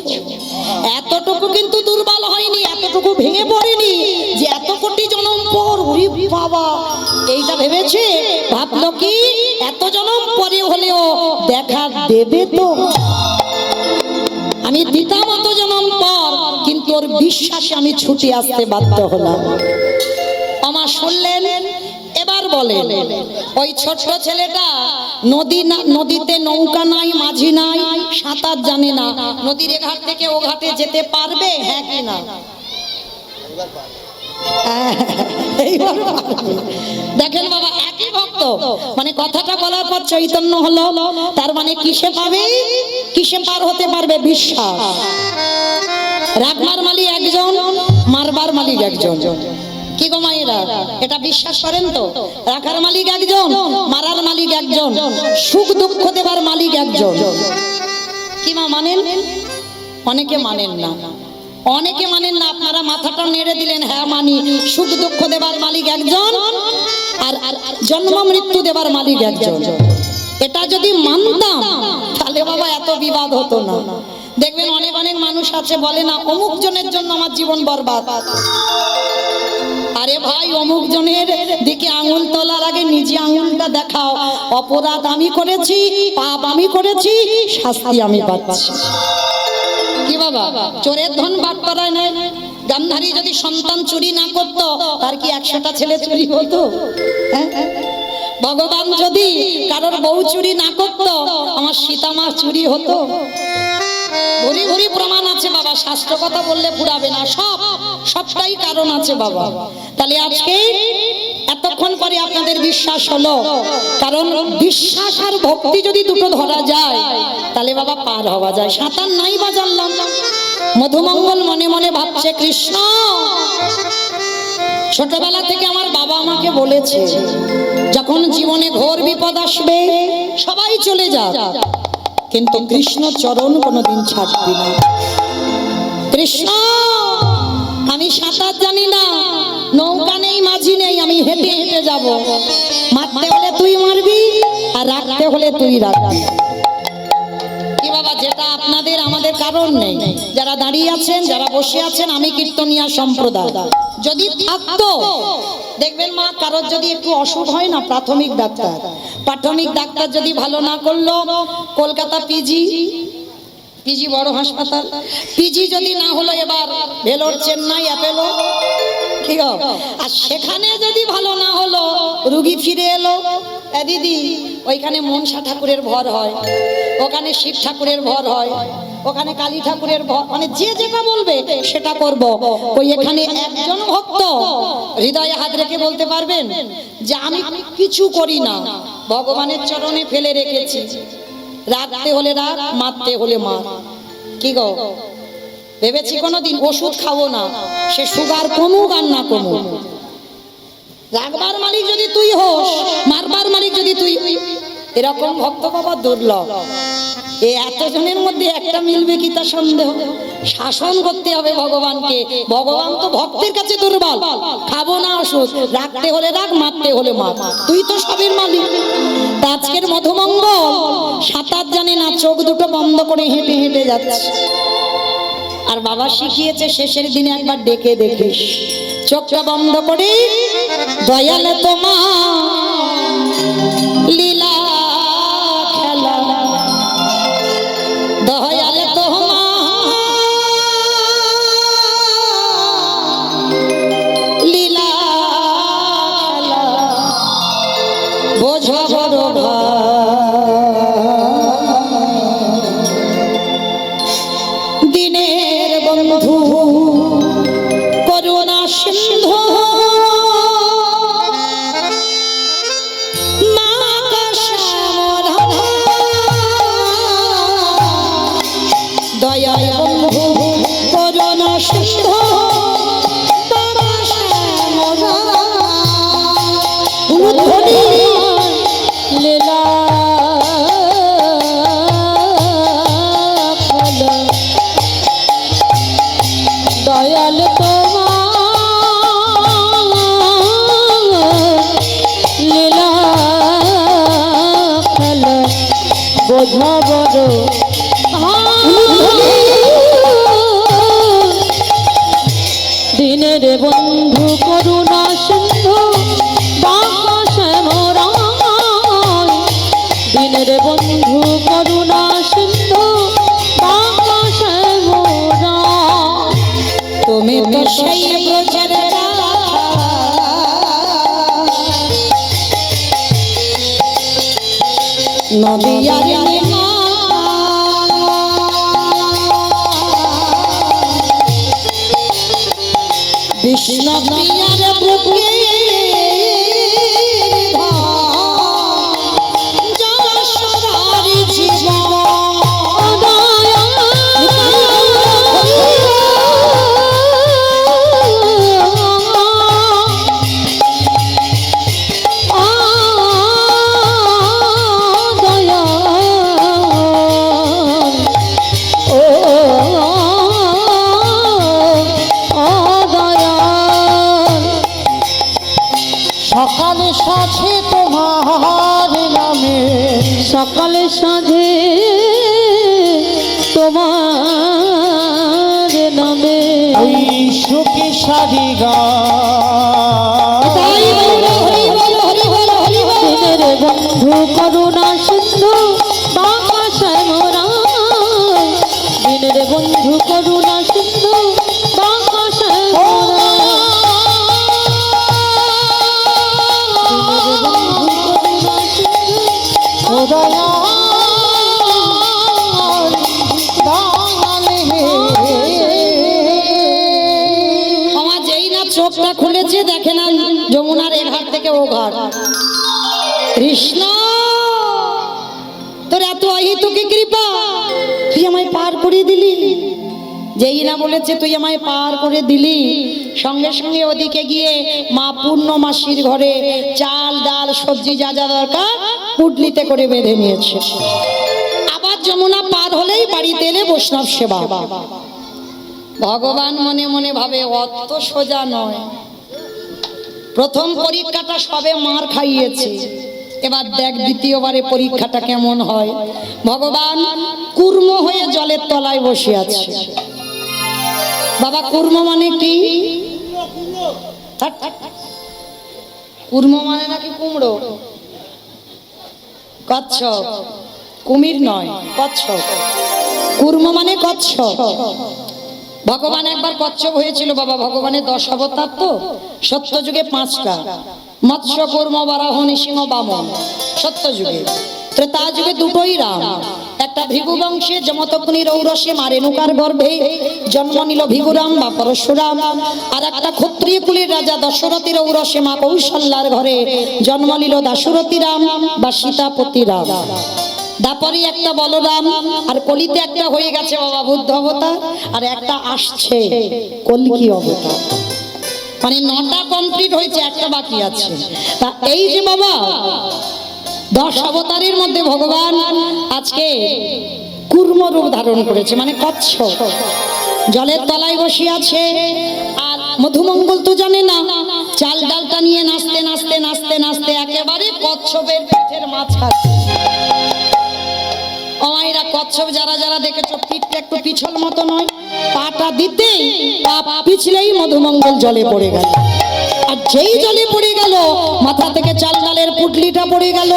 এতটুকু কিন্তু দুর্বল হয়নি, এতটুকু ভেঙে পড়েনি যে এত কোটি জনম পর ওরে বাবা এইটা ভেবেছে। ভাবলো কি এত জনম পরে হলেও দেখা দেবে তো, আমি দিতাম অত জনম পর, কিন্তু ওর বিশ্বাসে আমি ছুটে আসতে বাধ্য হলাম। আমার শুনলেন? এবার বলে, ওই ছোট্ট ছেলেটা নদীতে নৌকা নাই, মাঝি নাই, সাঁতার জানে না, নদীর এ ঘাট থেকে ও ঘাটে যেতে পারবে? হ্যাঁ কি না? দেখেন বাবা, একই ভক্ত, মানে কথাটা বলার পর চৈতন্য হলো, তার মানে কিসে পাবে, কিসে পার হতে পারবে? বিশ্বাস। রাখবার মালিক একজন, মারবার মালিক একজন। কি গো মায়েরা, এটা বিশ্বাস করেন তো? রাখার মালিক একজন, মারার মালিক একজন, সুখ দুঃখ দেবার মালিক একজন। কি মা মানেন? অনেকে মানেন না, অনেকে মানেন না। আপনারা মাথাটা নেড়ে দিলেন, হ্যাঁ মানি, সুখ দুঃখ দেবার মালিক একজন, আর জন্ম মৃত্যু দেবার মালিক একজন। এটা যদি মানতাম তাহলে বাবা এত বিবাদ হতো না। দেখবেন অনেক অনেক মানুষ আছে বলে না, অমুক জনের জন্য আমার জীবন বরবাদ। আরে ভাই, অমুক জনের দিকে আঙুল তোলার আগে নিজে আঙুলটা দেখাও। অপরাধ আমি করেছি, পাপ আমি করেছি, শাস্তি আমি পাচ্ছি। কি বাবা, চোরের ধন বাদ করায় নাই? গান্ধারী যদি সন্তান চুরি না করতো, তার কি 100টা ছেলে চুরি হতো? ভগবান যদি কারোর বউ চুরি না করতো, আমার সীতা মা চুরি হতো? ভরি ভরি প্রমাণ আছে বাবা, শাস্ত্র কথা বললে পুরাবে না, সবটাই কারণ আছে বাবা। তাহলে আজকে এতক্ষণ পরে আপনাদের বিশ্বাস হলো, কারণ বিশ্বাস আর ভক্তি যদি দুটো ধরা যায় তাহলে বাবা পার হওয়া যায়। সাঁতার নাই বা জানলাম, মধুমঙ্গল মনে মনে ভাবছে, কৃষ্ণ ছোটবেলা থেকে আমার বাবা আমাকে বলেছে, যখন জীবনে ঘোর বিপদ আসবে সবাই চলে যা, কিন্তু কৃষ্ণ চরণ কোনোদিন ছাড়বি না। কৃষ্ণ, আমি সাঁতার জানি না, নৌকা নেই, মাঝি নেই, আমি হেঁটে হেঁটে যাব, মারতে হলে তুই মারবি আর রাখতে হলে তুই রাখবি। কি বাবা, যেটা আপনাদের আমাদের কারণ নেই। যারা দাঁড়িয়ে আছেন, যারা বসে আছেন, আমি কীর্তনিয়া সম্প্রদায়, যদি থাকতো দেখবেন মা, কারোর যদি একটু অসুখ হয় না, প্রাথমিক ডাক্তার যদি ভালো না করলো, কলকাতা পিজি বড় হাসপাতাল, পিজি যদি না হলো, এবার ভেলোর, চেন্নাই, অ্যাপেলো, ঠিক আছে, আর সেখানে যদি ভালো না হলো, রুগী ফিরে এলো, দিদি ওইখানে মনসা ঠাকুরের ভর হয়, ওখানে শিব ঠাকুরের ভর হয়, ওখানে কালী ঠাকুরের ভর, মানে যে যেটা বলবে সেটা করব। ওই এখানে একজন ভক্ত হৃদয়ে হাত রেখে বলতে পারবেন যে আমি কিছু করি না, ভগবানের চরণে ফেলে রেখেছি, রাখতে হলে রাখ, মারতে হলে মার। কি গো, ভেবেছি কোনোদিন ওষুধ খাবো না, সে সুগার কমুক আর না কমুক, রাখবার মালিক যদি তুই হোস, মারবার মালিক যদি তুই, এরকম ভক্ত বাবা দুর্লভ। এই এতজনের মধ্যে একটা মিলবে কি তা সন্দেহ। শাসন করতে হবে ভগবানকে, ভগবান তো ভক্তের কাছে দুর্বল। খাবো না ওষুধ, রাখতে হলে রাখ, মারতে হলে মার, তুই তো সবের মালিক। আজকের মধুমঙ্গল সাঁতার জানে না, চোখ দুটো বন্ধ করে হেঁটে হেঁটে যাচ্ছে, আর বাবা শিখিয়েছে শেষের দিনে একবার ডেকে দেখিস, চোখটা বন্ধ করে, দয়াল তোমার লীলা খেলা, দয়াল তোমার লীলা খেলা, বোঝা বড় দিনের বন্ধু, করুণা সিন্ধু, দয়া বন্ধু করুণা সিন্ধু তব শ্যামলা উলুধ্বনি লীলা ফল দয়াল তোমার লীলা ফল বোঝা বড় দিনের বন্ধু করুণা সিন্ধু বাঁকা শ্যামরায় দিনের বন্ধু করুণা সিন্ধু বাঁকা শ্যামরায় তুমি তো সেই ব্রজের নদিয়ার কৃষ্ণ প্রিয়ার বুকে যশোদার জীবন সকালে সাথে তোমার নামে সকালে সাঁঝে তোমার নামে ওই সুখী সারি দিনের বন্ধু করুণা সিন্ধু বাঁকা শ্যামরায় দিনের বন্ধু করুণা সিন্ধু বাঁকা শ্যামরায় আমার যেই না চোখটা খুলেছে দেখে না যমুনার এ ঘাট থেকে ও ঘাট কৃষ্ণ তোর এত অহিতুকি কৃপা তুই আমায় পার করে দিলি যেই না বলেছে তুই আমায় পার করে দিলি সঙ্গে সঙ্গে ওদিকে গিয়ে মা পূর্ণমাসির ঘরে চাল ডাল সবজি যা যা দরকার পুটলিতে করে বেঁধে নিয়েছে আবার যমুনা পার হলেই বাড়িতে এলে বৈষ্ণব সেবা ভগবান মনে মনে ভাবে অত সোজা নয় প্রথম পরীক্ষাটা সবে মার খাইয়েছে এবার দেখ দ্বিতীয়বারে পরীক্ষাটা কেমন হয় ভগবান কুর্ম হয়ে জলের তলায় বসে আছে বাবা কুর্ম মানে কি কুর্ম মানে নাকি কুমড়ো কচ্ছপ কুমির নয় কচ্ছপ কুর্ম মানে কচ্ছপ ভগবান একবার কচ্ছপ হয়েছিল বাবা ভগবানের 10 অবতার তো সত্য যুগে 5টা মৎস্য কুর্ম বারাহ নৃসিংহ বামন সত্য যুগে ত্রেতা যুগে দুটোই রাম একটা ভৃগু বংশে যমতগ্নি রৌরসে মা রেণুকার গর্ভে জন্ম নিল ভিগুরাম বা পরশুরাম আর একটা ক্ষত্রিয় কুলের রাজা দশরথের ঔরসে মা কৌশল্যার ঘরে জন্ম নিল দাশরথী রাম বা সীতাপতি রাম দাপরে একটা বলরাম আর কলিতে একটা হয়ে গেছে বাবা বুদ্ধ অবতার আর একটা আসছে কলকি অবতার মানে 9টা কমপ্লিট হয়েছে একটা বাকি আছে তা এই যে বাবা 10 অবতারের মধ্যে ভগবান আজকে কুর্ম রূপ ধারণ করেছে মানে কচ্ছপ জলের তলায় বসে আছে আর মধুমঙ্গল তো জানে না চাল ডালটা নিয়ে নাচতে নাচতে নাচতে নাচতে একেবারে কচ্ছপের পিঠের মাঝখানে অমাইরা কচ্ছপ যারা যারা দেখেছো পিঠটা একটু পিছল মতো নয় পাটা দিতেই পা পিছলেই মধুমঙ্গল জলে পড়ে গেল আর যেই জলে পড়ে গেল মাথা থেকে চাল ডালের পুটলিটা পড়ে গেল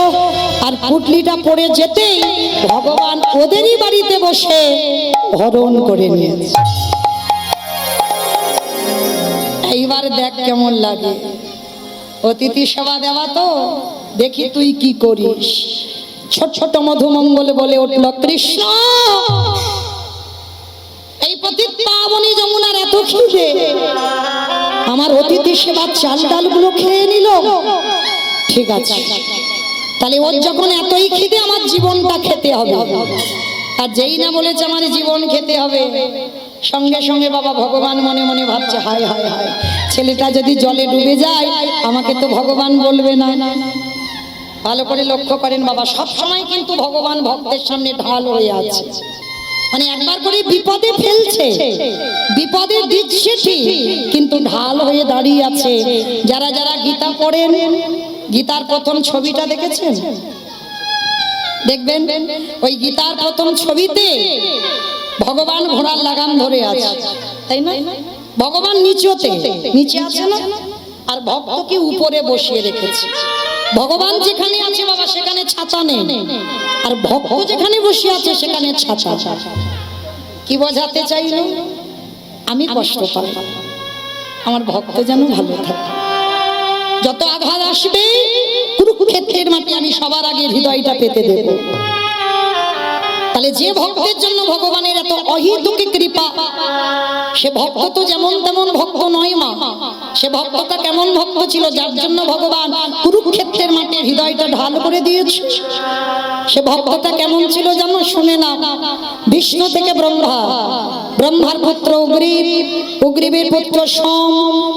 আর পুটলিটা পড়ে যেতেই ভগবান ওদেরই বাড়িতে বসে হরণ করে নিয়েছে এইবার দেখ কেমন লাগে অতিথি সেবা দেওয়া তো দেখি তুই কি করিস ছোট ছোট মধুমঙ্গল বলে উঠল কৃষ্ণ এই পতিত পাবনী যমুনার এত খিদে আমার অতিথি সেবার চাল ডালগুলো খেয়ে নিল ঠিক আছে তাহলে ওর যখন এতই খিদে আমার জীবনটা খেতে হবে আর যেই না বলেছে আমার জীবন খেতে হবে, সঙ্গে সঙ্গে বাবা ভগবান মনে মনে ভাবছে হায় হায় হায়, ছেলেটা যদি জলে ডুবে যায় আমাকে তো ভগবান বলবে না। ভালো করে লক্ষ্য করেন বাবা, সব সময় কিন্তু ভগবান ভক্তের সামনে ঢাল হয়ে আছে, মানে একবার করে বিপদে ফেলছে, বিপদে দিচ্ছে ঠিক, কিন্তু ঢাল হয়ে দাঁড়িয়ে আছে। যারা যারা গীতা পড়েন, গীতার প্রথম ছবিটা দেখেছেন? দেখবেন ওই গীতার প্রথম ছবিতে ভগবান ঘোড়ার লাগাম ধরে আছে, তাই না? ভগবান নিচে আছে না, আর ভক্তকে উপরে বসিয়ে রেখেছে। ভগবান যেখানে আছে বাবা সেখানে ছাতা নেই, আর ভক্ত যেখানে বসে আছে সেখানে ছাতা। কি বোঝাতে চাইলো? আমি কষ্ট পাই, আমার ভক্ত যেন ভালো থাকে। যত আঘাত আসবে কুরুক্ষেত্রের মাটি আমি সবার আগে হৃদয়টা পেতে দেব। তাহলে যে ভক্তের জন্য ভগবানের এত অহেতুক কৃপা, সে ভক্ত তো যেমন তেমন ভক্ত নয় মা। সে ভক্তটা কেমন ভক্ত ছিল, যার জন্য ভগবান কুরুক্ষেত্রের মাটির হৃদয়টা ঢাল করে দিয়েছে। সে ভক্তটা কেমন ছিল জানো? শুনে না। বিষ্ণু থেকে ব্রহ্মা, ব্রহ্মার পুত্র উগ্রীব, উগ্রীবের পুত্র সোম,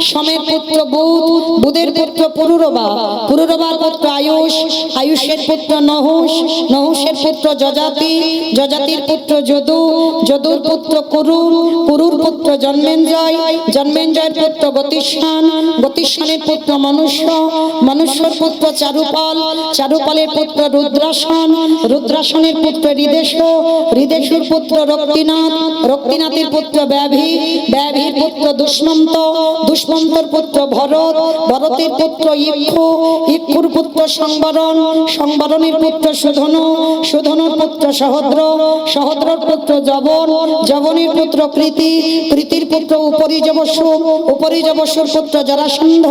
সোমের পুত্র বুধ, বুধের পুত্র পুরুরবা, পুরুরবার পুত্র আয়ুষ, আয়ুষের পুত্র নহুষ, নহুষের পুত্র যজাতি, যজাতির পুত্র যদু, যদুর পুত্র কুরুর, কুরুর পুত্র জন্মেঞ্জয়, জন্মেঞ্জয়ের পুত্র গতিষ্ঠান, গতিষ্ঠানের পুত্র মনুষ্য, মনুষ্যর পুত্র চারুপাল, চারুপালের পুত্র রুদ্রাসন, রুদ্রাসনের পুত্র হৃদেশ, হৃদেশুর পুত্র রক্তিনাথ, রক্তিনাথের পুত্র ব্যাভি, ব্যাভির পুত্র দুষ্মন্ত, দুষ্মন্তর পুত্র ভরত, ভরতের পুত্র ইক্ষু, ইক্ষুর পুত্র সংবরণ, সংবরণের পুত্র সুধনু, সুধনুর পুত্র সহদ্র, সহদ্রর পুত্র জবন, জবনের পুত্র প্রীতি, প্রীতির পুত্র উপরিজবসু, উপরিজবসুর পুত্র জরাসন্ধ,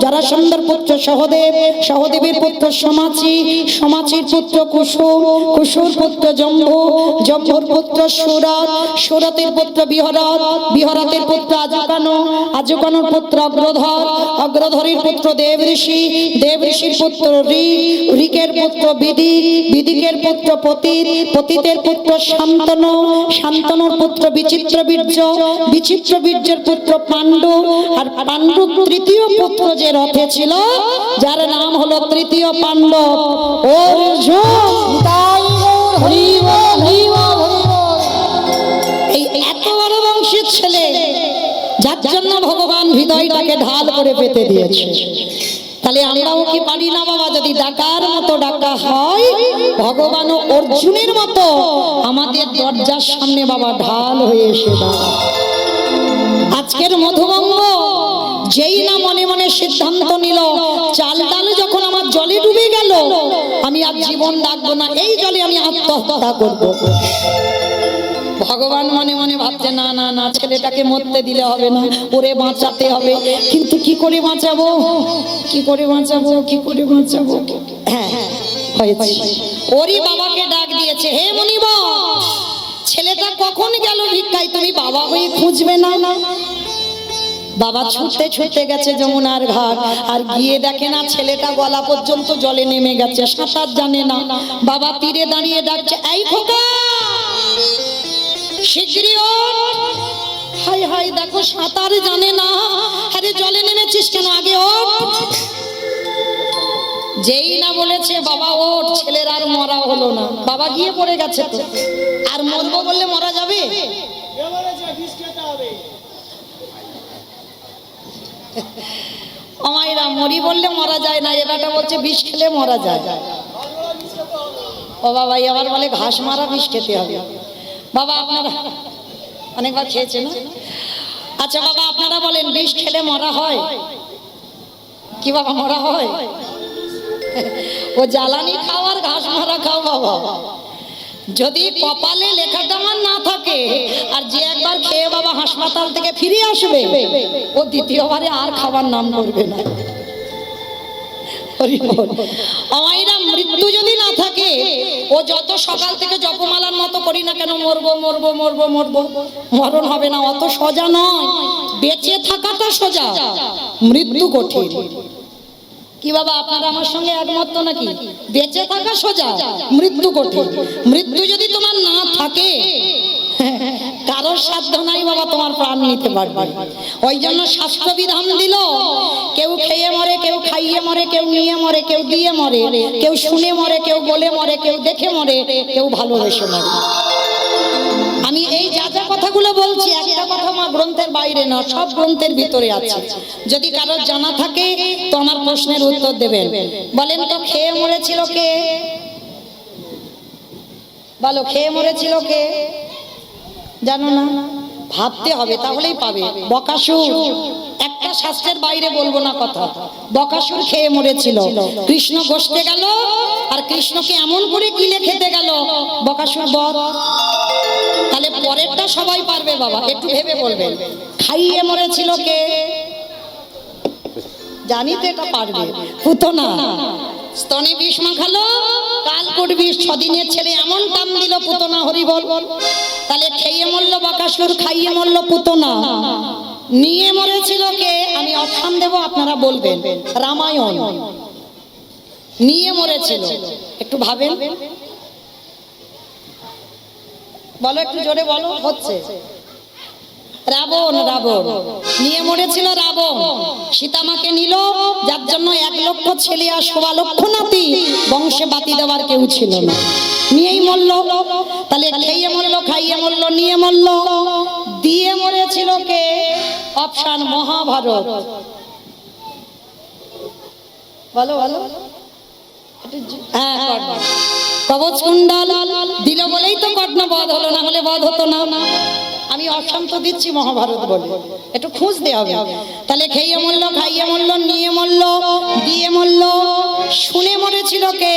জরাসন্ধর পুত্র সহদেব, সহদেবের পুত্র সমাচি, সমাচির পুত্র কুসুম, কুসুর পুত্র জম্ভু, জম্ভুর পুত্র সুরত, সুরতের পুত্র বিহরত, বিহরতের পুত্র আজকানো, আজকানোর পুত্র অগ্রধর, অগ্রধরের পুত্র দেবঋষি, দেবঋষির পুত্র ঋক, ঋকের পুত্র বিদিক, বিদিকের পুত্র পতিত, পতিতের পুত্র শান্তনু, শান্তনুর পুত্র বিচিত্র বীর্য, বিচিত্র বীর্যের পুত্র পাণ্ডু, আর পাণ্ডুর তৃতীয় পুত্র যে রথে ছিল যার নাম হলো তৃতীয় পাণ্ডব অর্জুন। এই এত বড় বংশের ছেলে, যার জন্য ভগবান হৃদয়টাকে ঢাল করে পেতে দিয়েছে। তাহলে আমরাও কি পারি না বাবা? যদি ডাকার মতো ডাকা হয়, ভগবান অর্জুনের মতো আমাদের দরজার সামনে বাবা ঢাল হয়ে এসে দাঁড়ায়। আজকের মধুবঙ্গ যেই না মনে মনে সিদ্ধান্ত নিল, চাল ডাল যখন আমার জলে ডুবে গেল, আমি আর জীবন রাখবো না, এই জলে আমি আত্মহত্যা করব। ভগবান মনে মনে ভাবছে না না না, ছেলেটাকে মরতে দিলে হবে না, ওরে বাঁচাতে হবে। কিন্তু কি করে বাঁচাবো, কি করে বাঁচাবো, কি করে বাঁচাবো? হ্যাঁ হয়েছে, ওরই বাবাকে ডাক দিয়েছে, হে মুনিব, ছেলেটা কখন গেল ভিক্ষায়, তুমি বাবা হয়ে খুঁজবে না? বাবা ছুটতে ছুটতে গেছে যমুনার ঘাট, আর গিয়ে দেখে না ছেলেটা গলা পর্যন্ত জলে নেমে গেছে, সাঁতার জানে না। বাবা তীরে দাঁড়িয়ে ডাকছে, এই খোকা শিগগিরই ওঠ। হাই হাই, দেখো সাঁতার জানে না, আরে জলে নেমেছিস কেন, আগে ওঠ। যেই না বলেছে বাবা ওঠ, ছেলের আর মরা হলো না। বাবা গিয়ে পড়ে গেছে, তো আর মরবো বললে মরা যাবে? আমায়রা মরি বললে মরা যায় না, এবারটা বলছে বিষ খেলে মরা যায়। ও বাবা আবার বলে ঘাস মারা বিষ খেতে হবে। বাবা আপনারা অনেকবার খেয়েছেন? আচ্ছা বাবা আপনারা বলেন, বিষ খেলে মরা হয় কি বাবা? মরা হয়? ও জ্বালানি খাও আর ঘাস মারা খাও বাবা। যদি কপালে লেখাটা আমার না থাকে, আর যে একবার খেয়ে বাবা হাসপাতাল থেকে ফিরে আসবে, ও দ্বিতীয়বারে আর খাবার নাম করবে না। আমায়রা মৃত্যু যদি না থাকে, ও যত সকাল থেকে জপমালার মতো করি না কেন, মরবো মরবো মরবো মরবো, মরণ হবে না, অত সোজা নয়। বেঁচে থাকাটা সোজা, মৃত্যু কঠিন। কি বাবা আপনারা আমার সঙ্গে একমত তো নাকি? বেঁচে থাকা সোজা, মৃত্যু কঠিন। মৃত্যু যদি তোমার না থাকে, কারোর সাধ্য নাই বাবা তোমার প্রাণ নিতে পারবে। ওই জন্য শাস্ত্র বিধান দিল, কেউ খেয়ে মরে, কেউ খাইয়ে মরে, কেউ নিয়ে মরে, কেউ দিয়ে মরে, কেউ শুনে মরে, কেউ বলে মরে, কেউ দেখে মরে, কেউ ভালোবেসে মরে। আমি এই যা যা কথাগুলো বলছি, একটা কথা মা গ্রন্থের বাইরে না, সব গ্রন্থের ভিতরে আছে। যদি কারোর জানা থাকে তো আমার প্রশ্নের উত্তর দেবেন। বলেন তো, খেয়ে মরেছিল কে? বলো, খেয়ে মরেছিল কে? জানো না? ভাবতে হবে, তাহলেই পাবে। বকাসুর, একটা শাস্ত্রের বাইরে বলবো না কথা। বকাসুর খেয়ে মরেছিল। কৃষ্ণ গোষ্ঠে গেল, আর কৃষ্ণকে এমন করে গিলে খেতে গেল বকাসুর বধ। তাহলে পরেরটা সবাই পারবে বাবা, একটু ভেবে বলবেন। খাইয়ে মরেছিল কে? জানি তো এটা পারবে। পুতনা স্তনে বিষ মাখালো, কালকুট বিষ, 6 দিনের ছেলে এমন টান দিল পুতনা, হরি বল। তাহলে খেয়ে মরল বকাসুর, খাইয়ে মরল পুতনা। নিয়ে মরেছিল কে? আমি অপশন দেব, আপনারা বলবেন। রামায়ণ। নিয়ে মরেছিল, একটু ভাবেন। বলো, একটু জোরে বলো। হচ্ছে রাবণ। রাবণ নিয়ে মরেছিল। রাবণ সীতামাকে নিল, যার জন্য 1 লক্ষ ছেলে আর 1.25 লক্ষ নাতি, বংশে বাতি দেওয়ার কেউ ছিল না, নিয়েই মরল। তাহলে খেয়ে মরল, খাইয়ে মরল, নিয়ে মরল। দিয়ে মরেছিল কে? অপশন মহাভারত। বলো বলো। হ্যাঁ, কর্ণ। কবচ কুণ্ডল দিল বলেই তো কর্ণ বধ হলো, না হলে বধ হতো না। আমি অপশন তো দিচ্ছি মহাভারত বলে, একটু খুঁজতে হবে। তাহলে খেয়ে মরল, খাইয়ে মরল, নিয়ে মরল, দিয়ে মরল। শুনে মরেছিল কে?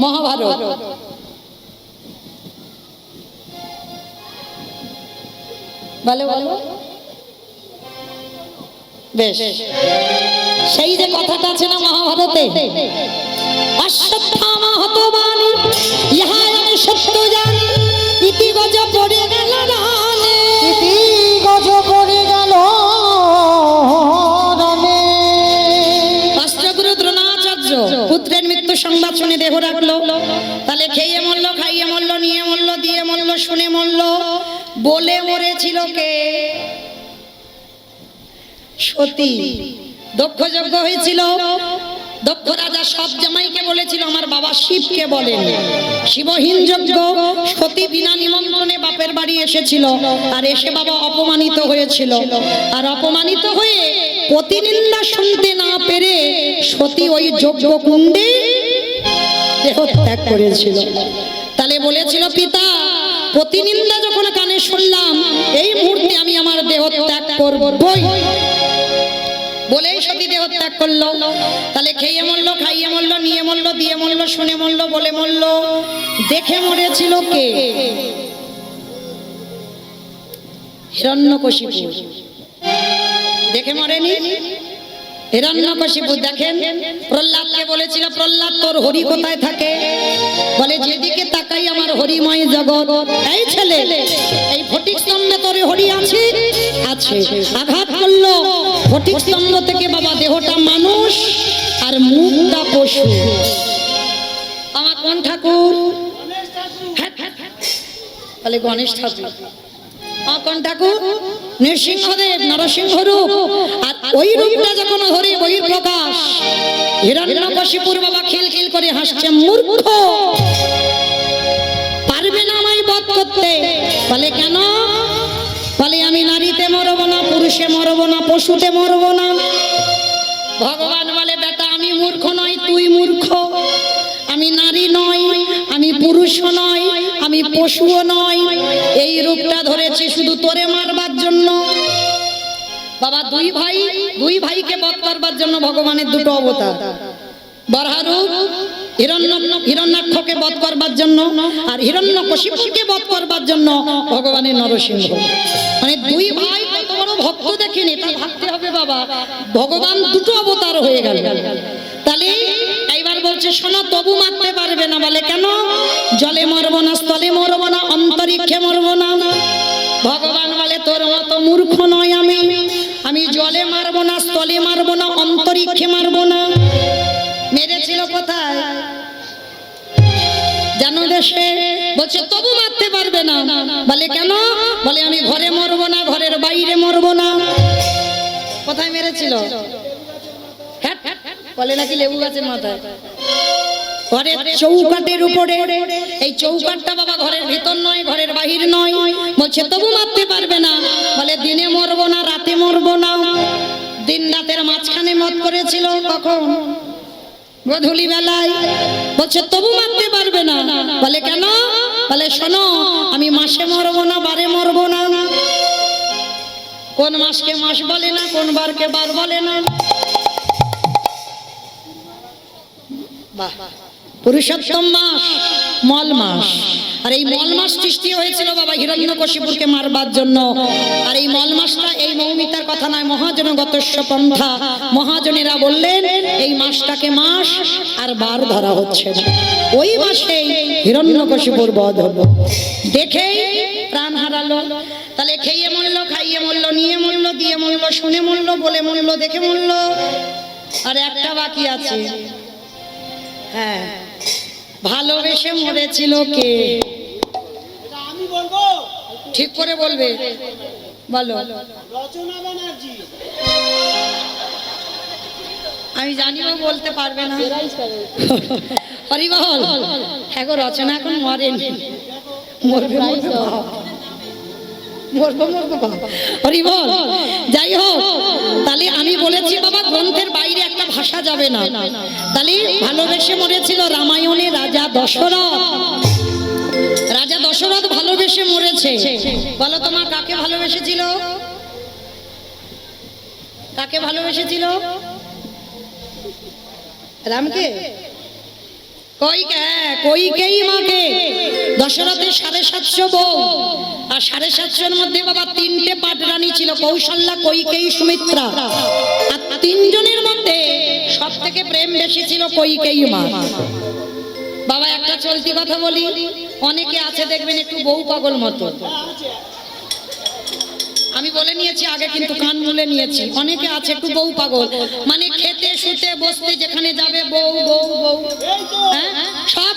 মহাভারত। বলো বলো। বেশ, সেই যে কথাটা আছে না মহাভারতে, অশ্বত্থামা হতবানি ইহা আমি সত্য জানি, ইতি গজ পড়ে গেল রানে। ইতি গজ পড়ে গেল রানে। রাষ্ট্রগুরু দ্রোণাচার্য পুত্রের মৃত্যু সংবাদ শুনে দেহ রাখলো। তাহলে খেয়ে মরল, খাইয়ে মরল, নিয়ে মরল, দিয়ে মরল, শুনে মরল। বলে মরেছিল কে? সতী। দক্ষ যজ্ঞ হয়েছিল, দক্ষ রাজা সব জামাইকে বলেছিল আমার বাবা শিবকে বলেন। শিবহীন যজ্ঞ। সতী বিনা নিমন্ত্রণে বাপের বাড়ি এসেছিল, আর এসে বাবা অপমানিত হয়েছিল। আর অপমানিত হয়ে প্রতিনিন্দা শুনতে না পেরে সতী ওই যজ্ঞ কুণ্ডে দেহ ত্যাগ করেছিল। তাহলে বলেছিল, পিতা প্রতিনিন্দা যখন কানে শুনলাম, এই মুহূর্তে আমি আমার দেহ ত্যাগ করবই। বলেই সতী দেহ ত্যাগ করলো। তাহলে খেয়ে মরলো, খাইয়ে মরলো, নিয়ে মরলো, দিয়ে মরলো, শুনে মরলো, বলে মরলো। দেখে মরেছিল কে? হিরণ্যকশিপু। দেখে মরেনি? হিরণ্যকশিপু। দেখেন, প্রহ্লাদকে বলেছিল, প্রহ্লাদ তোর হরি কোথায় থাকে? বলে, যেদিকে তাকাই আমার হরিময় জগৎ। এই ছেলে, এই ফটিক স্তম্ভে তোর হরি আছে? আছে। আঘাত করলো, ফটিক স্তম্ভ থেকে বাবা দেহটা মানুষ আর মুখটা পশু। আমার কোন ঠাকুর? বলে গণেশ ঠাকুর। কোন ঠাকুর? নৃসিংহদেব, নরসিংহ রূপ। আর ওই রূপটা যখন হরি বহিঃপ্রকাশ, হিরণ্যকশিপুর বাবা খিলখিল করে হাসছে, মূর্খ, পারবে না আমায় বধ করতে। বলে কেন? বলে আমি নারীতে মরবো না, পুরুষে মরবো না, পশুতে মরবো না। ভগবান বলে, বেটা আমি মূর্খ নই, তুই মূর্খ। আমি নারী নই, আমি পুরুষও নই, আমি পশুও নই। এই রূপটা ধরেছি শুধু তোরে মারবার জন্য। বাবা দুই ভাইকে বধ করবার জন্য ভগবানের 2টো অবতার। বরাহরূপ হিরণ্যাক্ষকে বধ করবার জন্য, আর হিরণ্যকশিপুকে বধ করবার জন্য ভগবানের নরসিংহ। মানে 2 ভাই কত বড় ভক্ত দেখেনি, তা ভাবতে হবে বাবা। ভগবান 2টো অবতার হয়ে গেল। তাহলে এইবার বলছে, শোনো, তবু মারতে পারবে না। বলে কেন? জলে মরবো না, স্থলে মরবো না, অন্তরিক্ষে মরবো না। ভগবান বলে, তোর মতো মূর্খ নয় আমি। আমি জলে মারবো না, স্থলে মারবো না, অন্তরিক্ষে মারবো না। বেশে, বলছে তবু মারতে পারবে না। বলে কেন? বলে আমি ঘরে মরবো না, ঘরের বাইরে মরবো না। কোথায় মেরেছিল? হ্যাঁ, বলে নাকি লেবু গাছের মাথায়, ঘরের চৌকাটের উপরে। এই চৌকাটটা বাবা ঘরের ভিতর নয়, ঘরের বাহির নয়। বলছে তবু মারতে পারবে না। বলে দিনে মরবো না, রাতে মরবো না। দিন রাতের মাঝখানে মত করেছিল, কখন? গধূলি বেলায়। বলছে তবু মারতে পারবে না। বলে কেন? বলে শোনো, আমি মাসে মরবো না, বারে মরবো না। কোন মাসকে মাস বলে না, কোন বারকে বার বলে না। বাহ, পুরুষোত্তম মাস মল মাস। আর এই মল মাস সৃষ্টি হয়েছিল বাবা হিরণ্যকশিপুরকে মারবার জন্য। আর এই মল মাসটা এই মৌমিতার কথা নয়, মহাজনগতস্য পন্থা। মহাজনেরা বললেন এই মাসটাকে মাস আর বার ধরা হচ্ছে না। ওই মাসে হিরণ্যকশিপুর বধ হলো, দেখেই প্রাণ হারালো। তাহলে খেয়ে মরলো, খাইয়ে মরলো, নিয়ে মরলো, দিয়ে মরলো, শুনে মরলো, বলে মরলো, দেখে মরলো। আর একটা বাকি আছে, হ্যাঁ, ভালোবেসে মরেছিল কে? আমি বলবো, ঠিক করে বলবে, বলো। রচনা ব্যানার্জি। আমি জানিও বলতে পারবে না। হরিবল। হ্যাঁ গো, রচনা এখন মরেনি, মরবে মরবে বাবা। মরবো মরবো বাবা। হরিবল। যাই হোক, তাহলে আমি বলেছি বাবা গ্রন্থের বাইরে একটা ভাষা যাবে না। তাহলে ভালোবেসে মরেছিল রামায়ণে রাজা দশরথ। রাজা দশরথ ভালোবেসে মরেছে। বলো তোমার কাকে ভালোবেসেছিল? কাকে ভালোবেসেছিল? রামকে? কইকেই মাকে। দশরথের 750 বউ, আর 750 মধ্যে বাবা 3টে পাটরানী ছিল, কৌশল্যা, কৈকেয়ী, সুমিত্রা। আর 3 জনের মধ্যে সব থেকে প্রেম বেশি ছিল কৈকেয়ী মা। বাবা একটা চলতি কথা বলি, অনেকে আছে দেখবেন একটু বউ পাগল মতো। আমি বলে নিয়েছি আগে, কিন্তু কান মুলে নিয়েছি। অনেকে আছে একটু বউ পাগল, মানে খেতে শুতে বসতে যেখানে যাবে বউ বউ বউ, হ্যাঁ সব।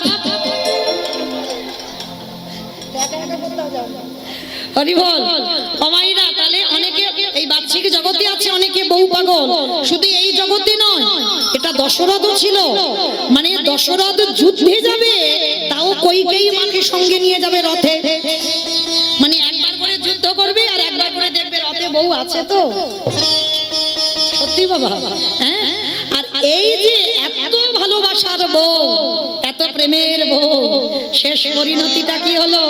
হরি বল। অমাইরা, তাহলে অনেকে এই বাহ্যিক জগতে আছে অনেকে বউ পাগল। শুধু এই জগতে নয়, এটা দশরথও ছিল। মানে দশরথ যুদ্ধে যাবে, তাও কৈকেয়ী মাকে সঙ্গে নিয়ে যাবে রথে। মানে একবার করে যুদ্ধ করবে আর একবার করে দেখবে রথে বউ আছে তো। সত্যি বাবা, হ্যাঁ। আর এই যে এত ভালোবাসার বউ, এত প্রেমের বউ, শেষ পরিণতিটা কি হলো?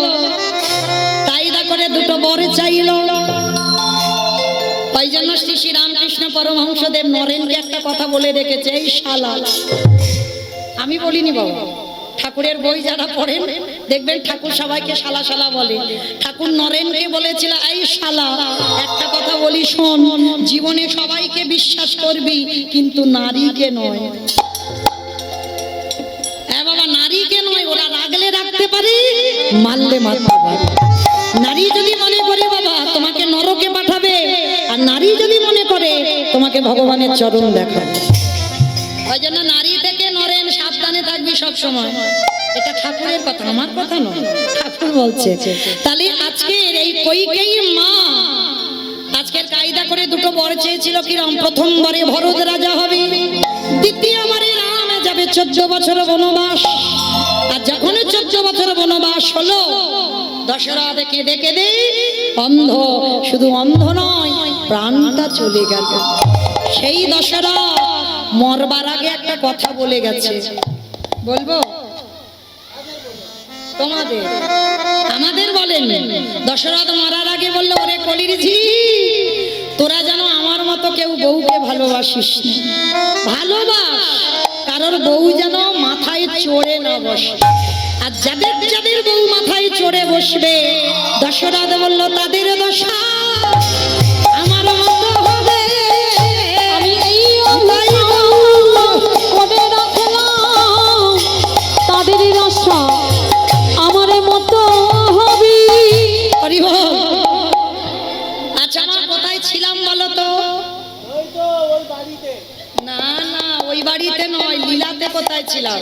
তাইদা করে দুটো বর চাইল। ওই জন্য শ্রী শ্রী রামকৃষ্ণ পরমহংসদেব নরেনকে একটা কথা বলে রেখেছে, এই শালা। আমি বলিনি বাবা, ঠাকুরের বই যারা পড়েন দেখবেন ঠাকুর সবাইকে শালা শালা বলে। ঠাকুর নরেনকে বলেছিল, এই শালা, একটা কথা বলি শোন, জীবনে সবাইকে বিশ্বাস করবি কিন্তু নারীকে নয়। হ্যাঁ বাবা, নারীকে নয়। ওরা রাগলে রাখতে পারে, মারলে মারতে পারে। নারী যদি মনে করে বাবা তোমাকে নরকে পাঠাবে, আর নারী যদি মনে করে তোমাকে ভগবানের চরণ দেখাবে, ওই জন্য নারী থেকে নরেন সাবধানে থাকবি সব সময়। এটা ঠাকুরের কথা, আমার কথা নয়, ঠাকুর বলছে। তাহলে আজকের এই কৈকেয়ী মা আজকের কায়দা করে দুটো বর চেয়েছিল। কিরম? প্রথমবারে ভরত রাজা হবে, দ্বিতীয়বারে রাম যাবে 14 বছর বনবাস। আর যখন 14 বছর বনবাস হলো, দশরথ কেঁদে কেঁদে অন্ধ, শুধু অন্ধ নয়, প্রাণটা চলে গেল। সেই দশরথ মরবার আগে একটা কথা বলে গেছে, বলবো তোমাদের? আমাদের বলেন। দশরথ মরার আগে বললো, ওরে কলির ঝি, তোরা যেন আমার মতো কেউ বউকে ভালোবাসিস না। ভালোবাস, কারোর বউ যেন মাথায় চড়ে না বসে। আর যাদের যাদের বউ মাথায় চড়ে বসবে, দশরথ বলল তাদের দশা আমার মতো হবে। আমি এই মনে রাখলাম, তাদেরই দশা আমার মতো হবে। আচ্ছা, আমরা কোথায় ছিলাম বলো তো? ওই তো ওই বাড়িতে। না না, ওই বাড়িতে নয়, লীলাতে। কোথায় ছিলাম?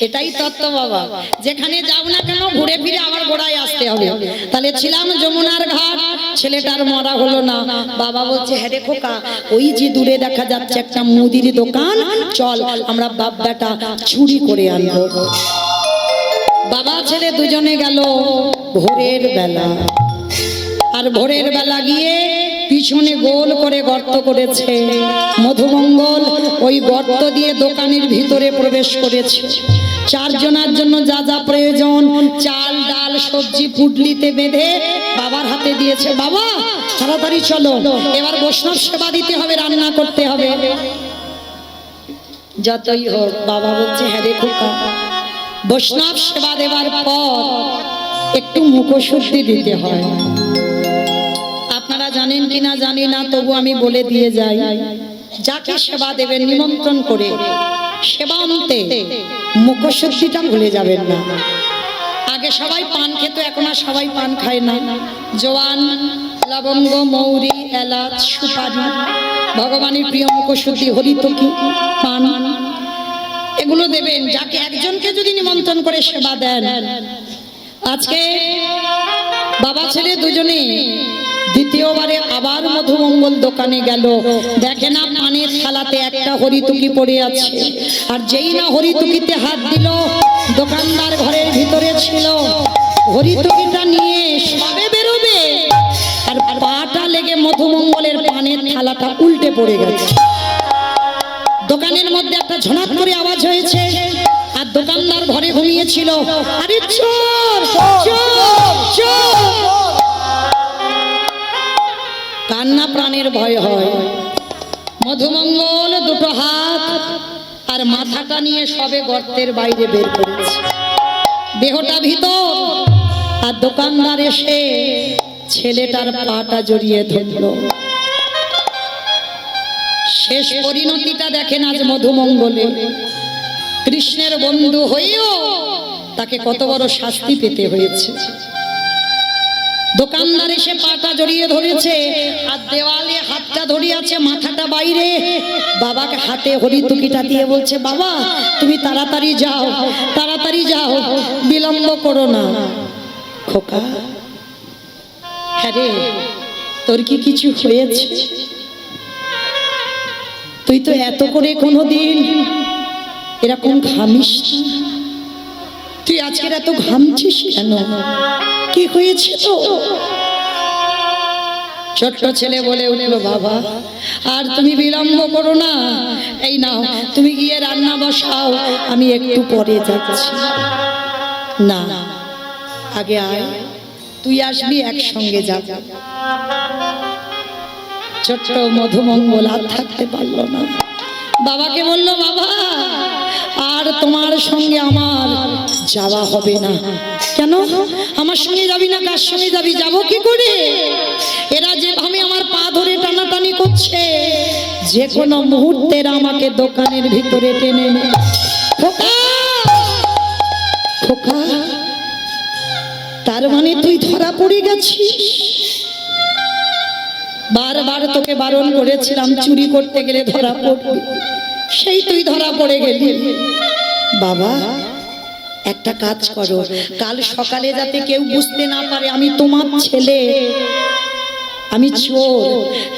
এটাই তত্ত্ব বাবা, যেখানে যাও না কেন ঘুরে ফিরে আবার গোড়ায় আসতে হবে। তাহলে ছিলাম যমুনার ঘাট, ছেলেটার মরা হলো না। বাবা বলছে, হ্যাঁ রে খোকা, ওই যে দূরে দেখা যাচ্ছে একটা মুদির দোকান, চল আমরা বাপ বেটা চুরি করে আনবো। বাবা ছেলে দুজনে গেল ভোরের বেলা। আর ভোরের বেলা গিয়ে পিছনে গোল করে গর্ত করেছে। মধুমঙ্গল ওই গর্ত দিয়ে দোকানের ভিতরে প্রবেশ করেছে। চারজনের জন্য যা যা প্রয়োজন, চাল ডাল সবজি পুটলিতে বেঁধে বাবার হাতে দিয়েছে। বাবা তাড়াতাড়ি চলো, এবার বৈষ্ণব সেবা দিতে হবে, রান্না করতে হবে। যতই হোক বাবা বলছে, হ্যাঁ রে খোকা, বৈষ্ণব সেবা দেওয়ার পর একটু মুখশুদ্ধি দিতে হয়। আপনারা জানেন কিনা জানি না, তবু আমি বলে দিয়ে যাই, যাকে সেবা দেবেন নিমন্ত্রণ করে সেবা আনতে মুখশুদ্ধিটা ভুলে যাবেন না। আগে সবাই পান খেত, এখন আর সবাই পান খায় না। জোয়ান, লবঙ্গ, মৌরি, এলাচ, সুপারি, ভগবানের প্রিয় মুখশুদ্ধি, হরিতকি, পান, এগুলো দেবেন। যাকে একজনকে যদি নিমন্ত্রণ করে সেবা দেন। আজকে বাবা ছেলে দুজনে দ্বিতীয়বারে আবার মধুমঙ্গল দোকানে গেল। দেখে না পানের থালাতে একটা হরিতুকি পড়ে আছে। আর যেই না হরিতুকিতে হাত দিল, দোকানদার ঘরের ভিতরে ছিল, হরিতুকিটা নিয়ে সবে বেরোবে আর পাটা লেগে মধুমঙ্গলের পানের থালাটা উল্টে পড়ে গেছে। দোকানের মধ্যে একটা ঝনাত করে আওয়াজ হয়েছে। আর দোকানদার ঘরে ঘুমিয়েছিল। আরে চোর চোর চোর! কান্না প্রাণের ভয় হয়। মধুমঙ্গল দুটো হাত আর মাথাটা নিয়ে সবে গর্তের বাইরে বের করেছে, দেহটা ভিতর। আর দোকানদার এসে ছেলেটার পাটা জড়িয়ে ধরলো। শেষ পরিণতিটা দেখেন আজ মধুমঙ্গলে। কৃষ্ণের বন্ধু হয়েও তাকে কত বড় শাস্তি পেতে হয়েছে। দোকানদার এসে পাটা জড়িয়ে ধরেছে আর দেওয়ালে হাতটা ধরে আছে, মাথাটা বাইরে। বাবাকে হাতে হরিতুকিটা দিয়ে বলছে, বাবা তুমি তাড়াতাড়ি যাও, তাড়াতাড়ি যাও, বিলম্ব করো না। খোকা, হ্যাঁ রে, তোর কি কিছু হয়েছে? তুই তো এত করে কোনোদিন এরকম ঘামিস না। তুই আজকের এত ঘামছিস কেন? কি হয়েছে তো? ছোট্ট ছেলে বলে উঠল, বাবা আর তুমি বিলম্ব করো না, এই নাও তুমি গিয়ে রান্না বসাও, আমি একটু পরে যাচ্ছি। না, আগে আয়, তুই আসবি, একসঙ্গে যাব। ছোট্ট মধুমঙ্গল আর থাকতে পারলো না। বাবাকে বলল, বাবা আর তোমার সঙ্গে আমার যাওয়া হবে না। কেন? আমার সঙ্গে যাবি না? কার সঙ্গে যাবি? যাবো কি করে? এরা যেভাবে আমার পা ধরে টানাটানি করছে, যে কোনো মুহূর্তে আমাকে দোকানের ভিতরে টেনে নে। খোকা, খোকা, তার মানে তুই ধরা পড়ে গেছিস? বারবার তোকে বারণ করেছিলাম, চুরি করতে গেলে ধরা পড়বি, সেই তুই ধরা পড়ে গেলি। বাবা একটা কাজ করো, কাল সকালে যাতে কেউ বুঝতে না পারে আমি তোমার ছেলে, আমি চোর,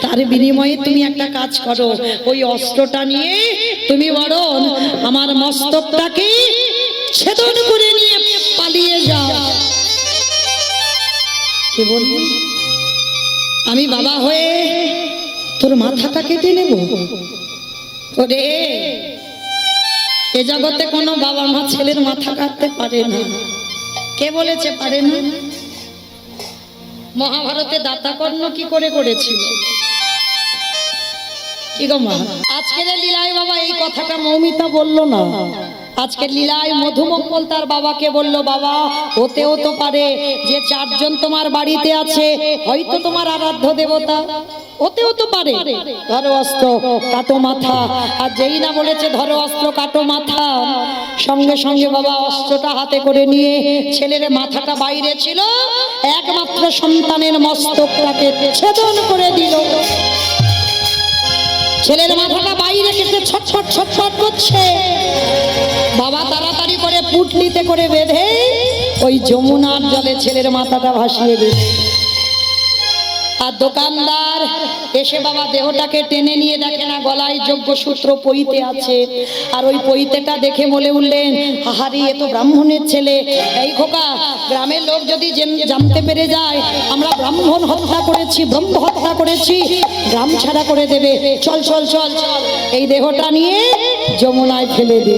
তার বিনিময়ে তুমি একটা কাজ করো, ওই অস্ত্রটা নিয়ে তুমি বরং আমার মস্তকটাকে ছেদন করে নিয়ে পালিয়ে যাও। কি বলবি? আমি বাবা হয়ে তোর মাথাটা কেটে নেব? ওরে, এ জগতে কোনো বাবা মা ছেলের মাথা কাটতে পারে না। কে বলেছে পারে না? মহাভারতে দাতাকর্ণ কি করে করেছিল? কি গো মা, আজকের লীলায় বাবা এই কথাটা মৌমিতা বলল না। আজকের লীলায় মধুমঙ্গল তার বাবাকে বলল, বাবা হতেও তো পারে যে চারজন তোমার বাড়িতে আছে হয়তো তোমার আরাধ্য দেবতা, হতেও তো পারে। ধরো অস্ত্র, কাটো মাথা। আর যেই না বলেছে ধরো অস্ত্র, কাটো মাথা, সঙ্গে সঙ্গে বাবা অস্ত্রটা হাতে করে নিয়ে, ছেলের মাথাটা বাইরে ছিল, একমাত্র সন্তানের মস্তকটাকে ছেদন করে দিল। ছেলের মাথাটা বাইরে কেটে ছটফট ছটফট করছে। বাবা তাড়াতাড়ি করে পুটলিতে করে বেঁধে ওই যমুনার জলে ছেলের মাথাটা ভাসিয়ে দিল। আর দোকানদার এসে বাবা দেহটাকে টেনে নিয়ে দেখে না গলায় যজ্ঞসূত্র পইতে আছে। আর ওই পইতেটা দেখে বলে উঠলেন, আহারে এ তো ব্রাহ্মণের ছেলে। এই খোকা, গ্রামের লোক যদি জানতে পেরে যায় আমরা ব্রাহ্মণ হত্যা করেছি, ব্রহ্ম হত্যা করেছি, গ্রাম ছাড়া করে দেবে। চল চল চল চল, এই দেহটা নিয়ে যমুনায় ফেলে দে।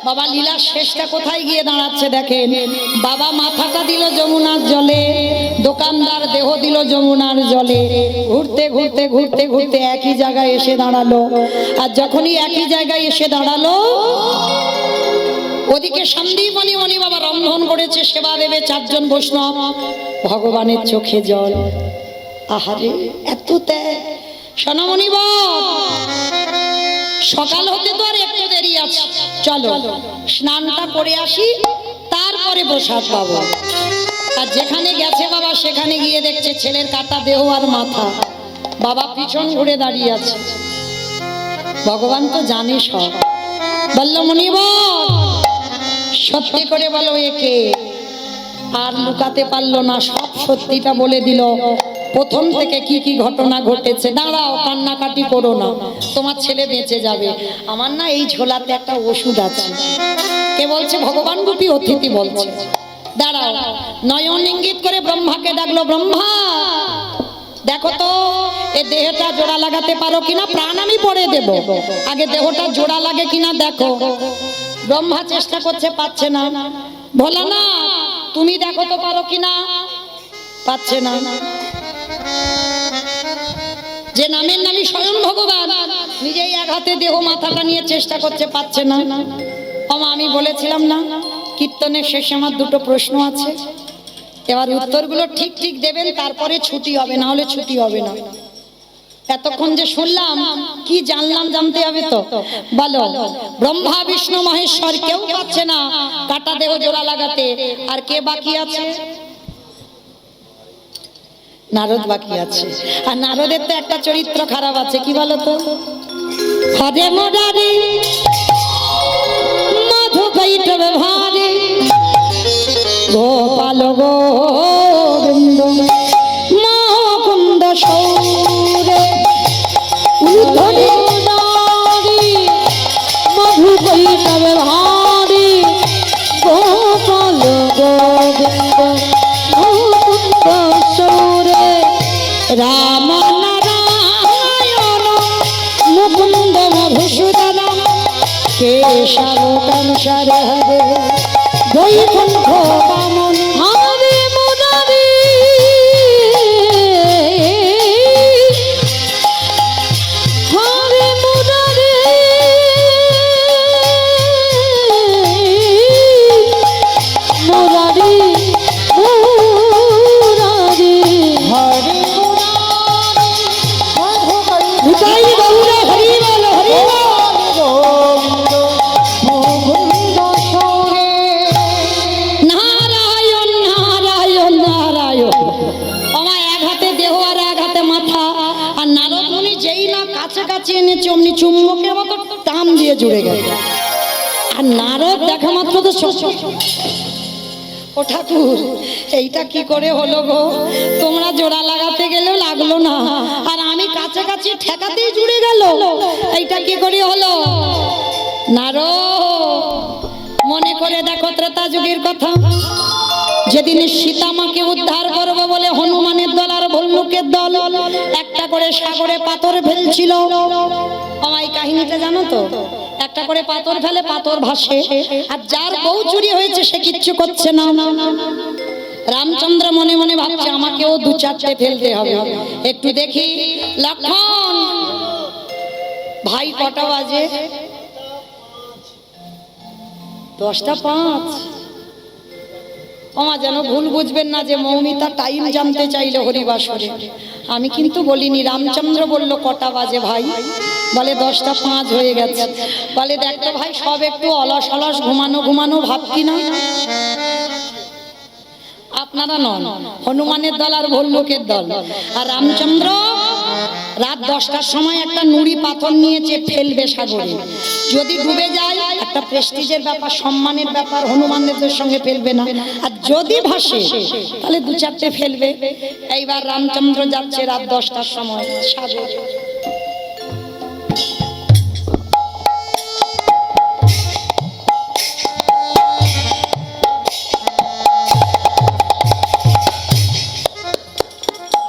বাবা লীলার শেষটা কোথায় গিয়ে দাঁড়াচ্ছে দেখেন। বাবা মাথাটা দিল যমুনার জলে, দোকানদার দেহ দিল যমুনার জলে। ঘুরতে ঘুরতে ঘুরতে ঘুরতে একই জায়গায় এসে দাঁড়ালো। আর যখনই একই জায়গায় এসে দাঁড়ালো, ওদিকে সন্দীপনী মণি বাবা রন্ধন করেছে, সেবা দেবে 4 জন বৈষ্ণব। ভগবানের চোখে জল। আহারে এত ত্যাগ। সোনামণি বাপ, সকাল হতে তো আর একটু দেরি আছে, চলো স্নানটা করে আসি, তারপরে প্রসাদ পাবো। আর যেখানে গেছে বাবা সেখানে গিয়ে দেখছে ছেলের কাটা দেহ আর মাথা। বাবা পিছন ঘুরে দাঁড়িয়ে আছে। ভগবান তো জানে সব। বলল মনিব, সত্যি করে বলো একে। আর লুকাতে পারলো না, সব সত্যিটা বলে দিল। প্রথম থেকে কি কি ঘটনা ঘটেছে। দাঁড়াও, কান্নাকাটি করো না, তোমার ছেলে বেঁচে যাবে। আমার না এই ঝোলাতে একটা ওষুধ আছে। কে বলছে? ভগবান রূপী অতিথি বলছে। দাঁড়াও। নয়ন ইঙ্গিত করে ব্রহ্মাকে ডাকলো, ব্রহ্মা দেখো তো এই দেহটা জোড়া লাগাতে পারো কিনা। প্রাণ আমি পরে দেব, আগে দেহটা জোড়া লাগে কিনা দেখো। ব্রহ্মা চেষ্টা করছে, পাচ্ছে না। ভোলা না, তুমি দেখো তো পারো কিনা। পাচ্ছে না। যে নামের নামই স্বয়ং ভগবান নিজেই এক হাতে দেহ মাথাটা নিয়ে চেষ্টা করছে, পাচ্ছে না। আমি বলেছিলাম না কীর্তনের শেষে আমার 2টো প্রশ্ন আছে, এবার উত্তরগুলো ঠিক ঠিক দেবেন, তারপরে ছুটি হবে, না হলে ছুটি হবে না। এতক্ষণ যে শুনলাম কি জানলাম জানতে হবে তো। বলো, ব্রহ্মা বিষ্ণু মহেশ্বর কেউ পাচ্ছে না কাটা দেহ জোড়া লাগাতে, আর কে বাকি আছে? নারদ বাকি আছে। আর নারদের তো একটা চরিত্র খারাপ আছে, কি বলো তো? হরে মোরারি মাধু কৈটব ভারে গোপাল গোবিন্দ মুকুন্দ সৌরে উদ্ধরি মধু কৈটব ভারে গোপাল গোবিন্দ মুকুন্দ সৌরে রাম নারায়ণ মুকুন্দ মধুসূদন কেশব কংসর হরে বৈকুণ্ঠ বামন। হরে মুরারি হরে মুরারি মুরারি মুরারি হরে নিতাই গৌর হরি বল, হরি বল। নারায়ণ নারায়ণ নারায়ণ। আমার এক হাতে দেহ আর এক হাতে মাথা। আর নারদ মুনি যেই না কাছাকাছি এনেছে অমনি চুম্বকের মতো টান দিয়ে জুড়ে গেল। আর নারদ দেখা মাত্র তো ও ঠাকুর, এইটা কি করে হলো গো? তোমরা জোড়া লাগাতে গেলেও লাগলো না, আর আমি কাছাকাছি ঠেকাতেই জুড়ে গেল। এইটা কি করে হলো? নারদ মনে করে দেখো ত্রেতা যুগের কথা, যেদিন সীতা মাকে উদ্ধার করবে বলে হনুমানের দল আর ভল্লুকের দল একটা করে সাগরে পাথর ফেলছিল। আমায় কাহিনীটা জানো তো? একটা করে পাথর ফেলে, পাথর ভাসে, আর যার বউ চুরি হয়েছে সে কিচ্ছু করছে না। রামচন্দ্র মনে মনে ভাবছে আমাকেও 2-4টে ফেলতে হবে, একটু দেখি। লক্ষণ ভাই কটা বাজে? 10:05। ওমা যেন ভুল বুঝবেন না যে মৌমিতা টাইম জানতে চাইলো হরিবাসরে। আমি কিন্তু বলিনি, রামচন্দ্র বলল কটা বাজে ভাই? বলে 10:05 হয়ে গেছে। বলে দেখতো ভাই সব একটু অলস অলস ঘুমানো ঘুমানো ভাব কিনা। আপনারা নন, হনুমানের দল আর ভল্লুকের দল। আর রাত 10টার সময় একটা নুড়ি পাথর নিয়েছে, ফেলবে সাগরে। যদি ডুবে যায় একটা প্রেস্টিজের ব্যাপার, সম্মানের ব্যাপার, হনুমানদের সঙ্গে ফেলবে না। আর যদি ভাসে তাহলে 2-4টে ফেলবে। এইবার রামচন্দ্র যাচ্ছে রাত 10টার সময় সাগরে।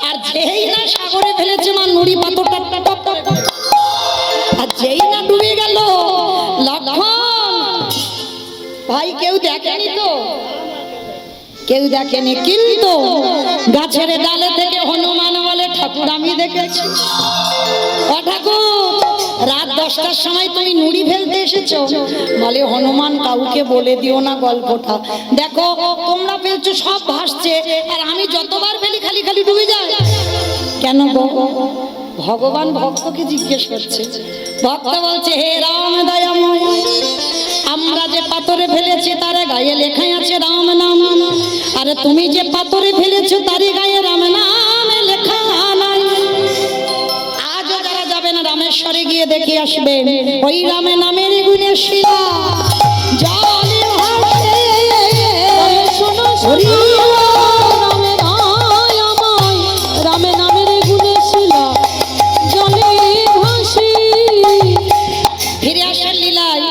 আর যেই না সাগরে ফেলেছে মা নুড়ি পাথরটা টপ টপ টপ, আর যেই না ডুবে গেল লক্ষণ ভাই কেউ দেখেনি তো, কেউ দেখেনি, কিন্তু গাছের ডালে থেকে হনুমান বলে ঠাকুর আমি দেখেছি। ও ঠাকুর রাত 10টার সময় তুমি নুড়ি ফেলতে এসেছো? বলে হনুমান কাউকে বলে দিও না গল্পটা, দেখো তোমরা ফেলছো সব ভাসছে আর আমি যতবার ফেলি খালি খালি ডুবে যায়। কেন গো? ভগবান ভক্তকে জিজ্ঞেস করছে। ভক্ত বলছে হে রাম দয়াময়, আমরা যে পাথরে ফেলেছি তার গায়ে লেখা আছে রাম নাম, আর তুমি যে পাথরে ফেলেছো তারই গায়ে রাম নাম লেখা নাই। আজও যারা যাবেন রামেশ্বরে গিয়ে দেখে আসবেন ওই রাম নামের গুণের শিলা জলে ভাসে। শোনো শোনো রামে ভাই আমায়, রামে নামের গুণে শিলা জলে ভাসি। ফিরে আসার লীলায়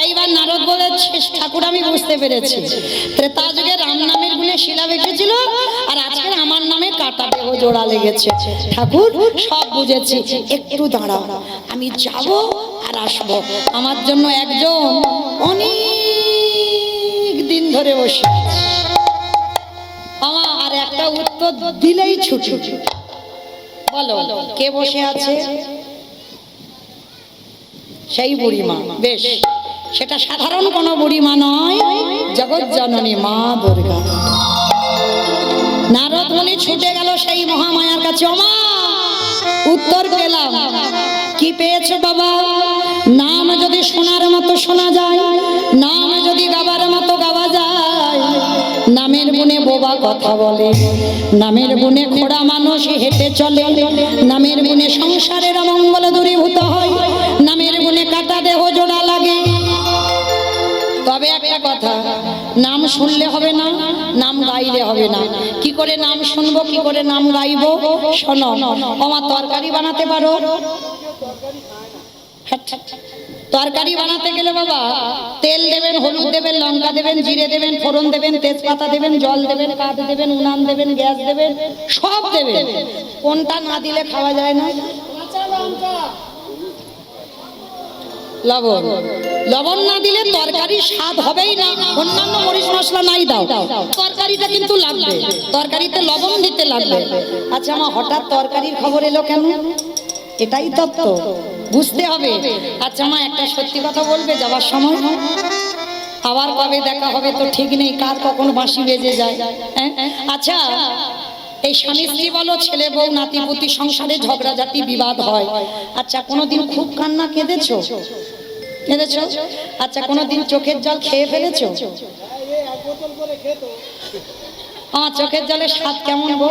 এইবার নারদ বলেছে ঠাকুর আমি বুঝতে পেরেছি, ত্রেতা যুগে রাম নামের গুণে শিলা বেঁচেছিল আর আজকে আমার নামে কাটা দেহ জোড়া লেগেছে। ঠাকুর সব বুঝেছি, একটু দাঁড়াও, আমি যাব আর আসবো। আমার জন্য একজন অনেক দিন ধরে বসে আমার আর একটা উত্তর দিলেই ছুটি। বলো কে বসে আছে? সেই বুড়িমা। বেশ, সেটা সাধারণ কোনো বুড়িমা নয়, জগৎ জননী মা দুর্গা। নারদ মুনি ছুটে গেল সেই মহামায়ার কাছে। ওমা উত্তর পেলাম। কি পেয়েছো বাবা? নাম যদি শোনার মতো শোনা যায়, নাম যদি গাবার মতো গাওয়া যায়, নামের গুণে বোবা কথা বলে, নামের গুণে খোড়া মানুষ হেঁটে চলে, নামের গুণে সংসারের অমঙ্গল দূরীভূত হয়, নামের গুণে কাটা দেহ জোড়া লাগে। তবে একটা কথা, নাম শুনলে হবে না, নাম গাইলে হবে না। কি করে নাম শুনবো, কি করে নাম গাইবো? শোনো, আমার তরকারি বানাতে পারো? তরকারি বানাতে গেলে বাবা তেল দেবেন, হলুদ দেবেন, লঙ্কা দেবেন, জিরে দেবেন, ফোড়ন দেবেন, তেজপাতা দেবেন, জল দেবেন, কাঠ দেবেন, উনান দেবেন, গ্যাস দেবেন, সব দেবেন। কোনটা না দিলে খাওয়া যায় না? কাঁচা লঙ্কা, লবণ। লবণ না দিলে তরকারির স্বাদ হবেই না। অন্যান্য মরিচ মশলা নাই দাও, তরকারিটা কিন্তু লাগবে, তরকারিতে লবণ দিতে লাগবে। আচ্ছা মা, হঠাৎ তরকারির খবর এলো কেন? এটাই তত্ত্ব, বুঝতে হবে। আচ্ছা মা, একটা সত্যি কথা বলবে যাওয়ার সময়? আবার কবে দেখা হবে তো ঠিক নেই, কার কখন বাঁশি বেজে যায়। হ্যাঁ? আচ্ছা, এই স্বামী স্ত্রী বলো, ছেলে বউ, নাতি পুতি, সংসারে ঝগড়াঝাটি বিবাদ হয়। আচ্ছা কোনোদিন খুব কান্না কেঁদেছো? কেঁদেছো? আচ্ছা কোনোদিন চোখের জল খেয়ে ফেলেছো? বাইরে এক বোতল করে খেতো। আমার চোখের জলের স্বাদ কেমন গো?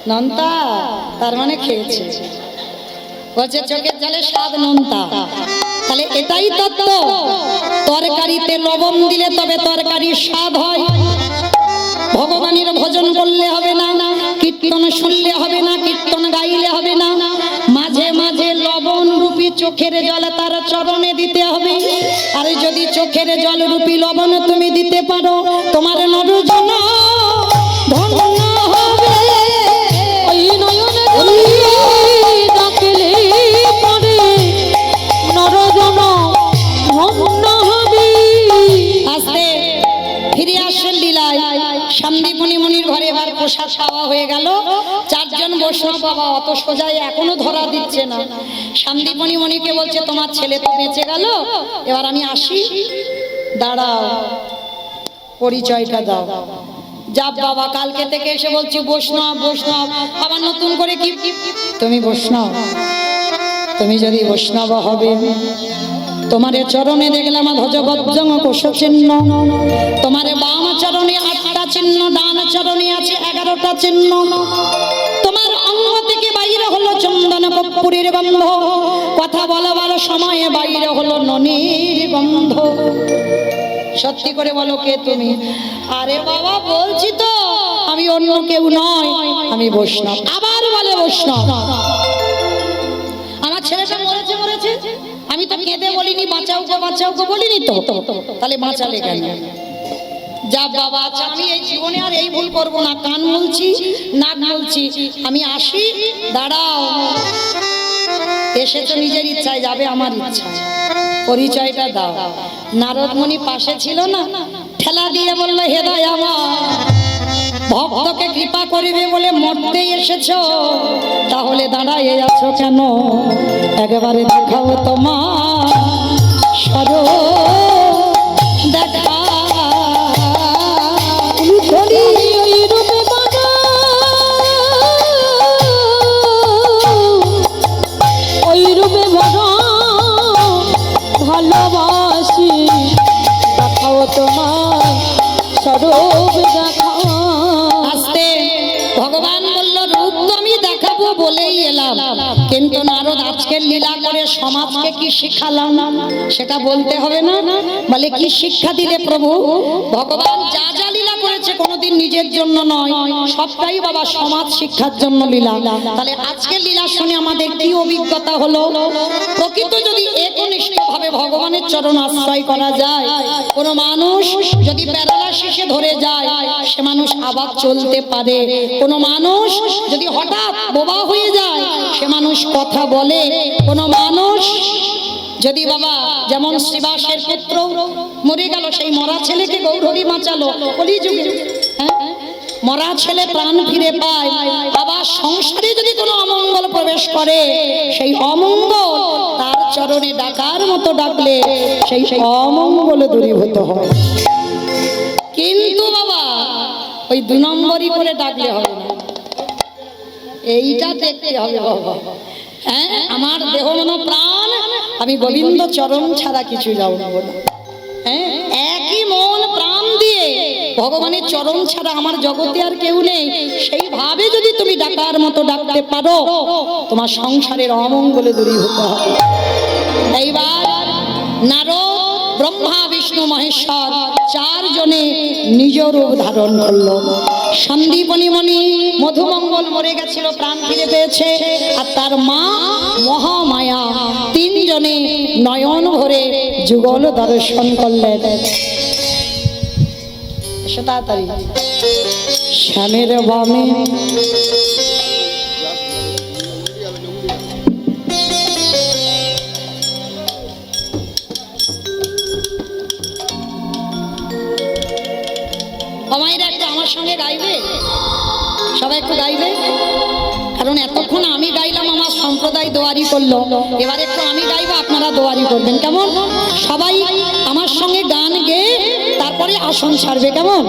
নোনতা। তার মানে খেয়েছে। বলছে চোখের জলের স্বাদ নোনতা। তাহলে এটাই তত্ত্ব, তরকারিতে লবণ দিলে তবে তরকারির স্বাদ হয়। ভগবানের ভজন করলে হবে না, কীর্তন শুনলে হবে না, কীর্তন গাইলে হবে না, মাঝে মাঝে লবণ রূপী চোখের জল তার চরণে দিতে হবে। আর যদি চোখের জল রূপী লবণ তুমি দিতে পারো, তোমার নরজন ধন্য হবে। ওই নয়নে ডাকলে পরে নরজন ধন্য হবে। আস্তে ফিরে আসেন লীলায়। সন্দীপনী মুনির ঘরে এবার প্রসাদ খাওয়া হয়ে গেল। চারজন বৈষ্ণব বাবা অত সোজাই এখনো ধরা দিচ্ছে না। সন্দীপনী মুনিকে বলছে তোমার ছেলে তো বেঁচে গেল, এবার আমি আসি। দাঁড়াও, পরিচয়টা দাও। যাব বাবা, কালকে থেকে এসে বলছি বৈষ্ণব বৈষ্ণব, আবার নতুন করে কি? তুমি বৈষ্ণব? তুমি যদি বৈষ্ণব হবে, তোমারে চরণে দেখলাম ধ্বজবজ্জং কোষ চিহ্ন, তোমারে বাম চরণে 8টা চিহ্ন, ডান চরণে আছে 11টা চিহ্ন, তোমার অঙ্গ থেকে বাইরে হলো কর্পূরের গন্ধ, কথা বলবার সময়ে বাইরে হলো ননির গন্ধ। সত্যি করে বলো কে তুমি? আরে বাবা বলছি তো আমি অন্য কেউ নয়, আমি বৈষ্ণব। আবার বলে বৈষ্ণব। আমার ছেলেটা মরেছে মরেছে, আমি তো কেঁদে বলিনি বাঁচাও গো বলিনি তো, তাহলে বাঁচালে কেন? যা বাবা, আচ্ছা আমি এই জীবনে আর এই ভুল করব না, কান মুলছি নাক মুলছি, আমি আসি। দাঁড়াও, এসে তো নিজের ইচ্ছায় যাবে, আমার ইচ্ছা, পরিচয়টা দাও। নারদমণি পাশে ছিল না, ঠেলা দিয়ে বললো হে দয়া আমার, ভক্তকে কৃপা করিবে বলে মরতে এসেছো, তাহলে দাঁড়াইয়ে আছো কেন? একেবারে দেখাও তোমার স্বরূপ দেখা। ওই রূপে বানা, ওই রূপে বানা ভালোবাসি, দেখাও তোমার স্বরূপ দেখাও। আস্তে ভগবান বলল রূপ তো আমি দেখাবো বলেই এলাম, কিন্তু নারদ আজকের লীলা করে সমাজকে কি শিখালাম সেটা বলতে হবে না? বলে কি শিক্ষা দিলে প্রভু? ভগবান যা যা লীলা করেছে কোনোদিন নিজের জন্য নয়, সবটাই বাবা সমাজ শিক্ষার জন্য লীলা। তাহলে আজকের লীলা শুনে আমাদের কি অভিজ্ঞতা হলো? প্রকৃত যদি একনিষ্ঠভাবে ভগবানের চরণ আশ্রয় করা যায়, কোনো মানুষ যদি প্যারালাইসিসে ধরে যায় সে মানুষ আবার চলতে পারে। কোনো মানুষ যদি হঠাৎ বোবা হয়ে যায় সে মানুষ কথা বলে। কোনো মানুষ যদি বাবা যেমন শ্রীবাসের পুত্র মরে গেল, সেই মরা ছেলেকে গৌরহরি বাঁচালো কলিযুগে, হ্যাঁ মরা ছেলে প্রাণ ফিরে পায়। বাবা সংসারে যদি কোনো অমঙ্গল প্রবেশ করে, সেই অমঙ্গল তার চরণে ডাকার মতো ডাকলে সেই অমঙ্গল দূরীভূত হয়। কিন্তু বাবা ওই 2 নম্বরই করে ডাকলে হবে না, এইটা দেখতে হবে বাবা। হ্যাঁ আমার দেহ মন প্রাণ আমি গোবিন্দ চরণ ছাড়া কিছু যাব না। হ্যাঁ একই মন প্রাণ দিয়ে ভগবানের চরণ ছাড়া আমার জগতে আর কেউ নেই, সেইভাবে যদি তুমি ডাকার মতো ডাকতে পারো তোমার সংসারের অমঙ্গলে দূরীভূত হবে। এইবার নারদ ব্রহ্মা বিষ্ণু মহেশ্বর 4 জনে নিজ রূপ ধারণ করলো। সন্দীপনী মণি মধুমঙ্গল মরে গেছিল, প্রাণ ফিরে পেয়েছে, আর তার মা মহামায়া 3 জনে নয়ন ভরে যুগল দর্শন করলেন। এসো তাড়াতাড়ি। শ্যামের বামে আমায়রা একটু আমার সঙ্গে গাইবে, সবাই একটু গাইবে, কারণ এতক্ষণ আমি গাইলাম আমার সম্প্রদায় দোয়ারি করলো, এবার একটু আমি গাইবো আপনারা দোয়ারি করবেন, কেমন? সবাই আমার সঙ্গে গান গেয়ে তারপরে আসন ছাড়বে, কেমন?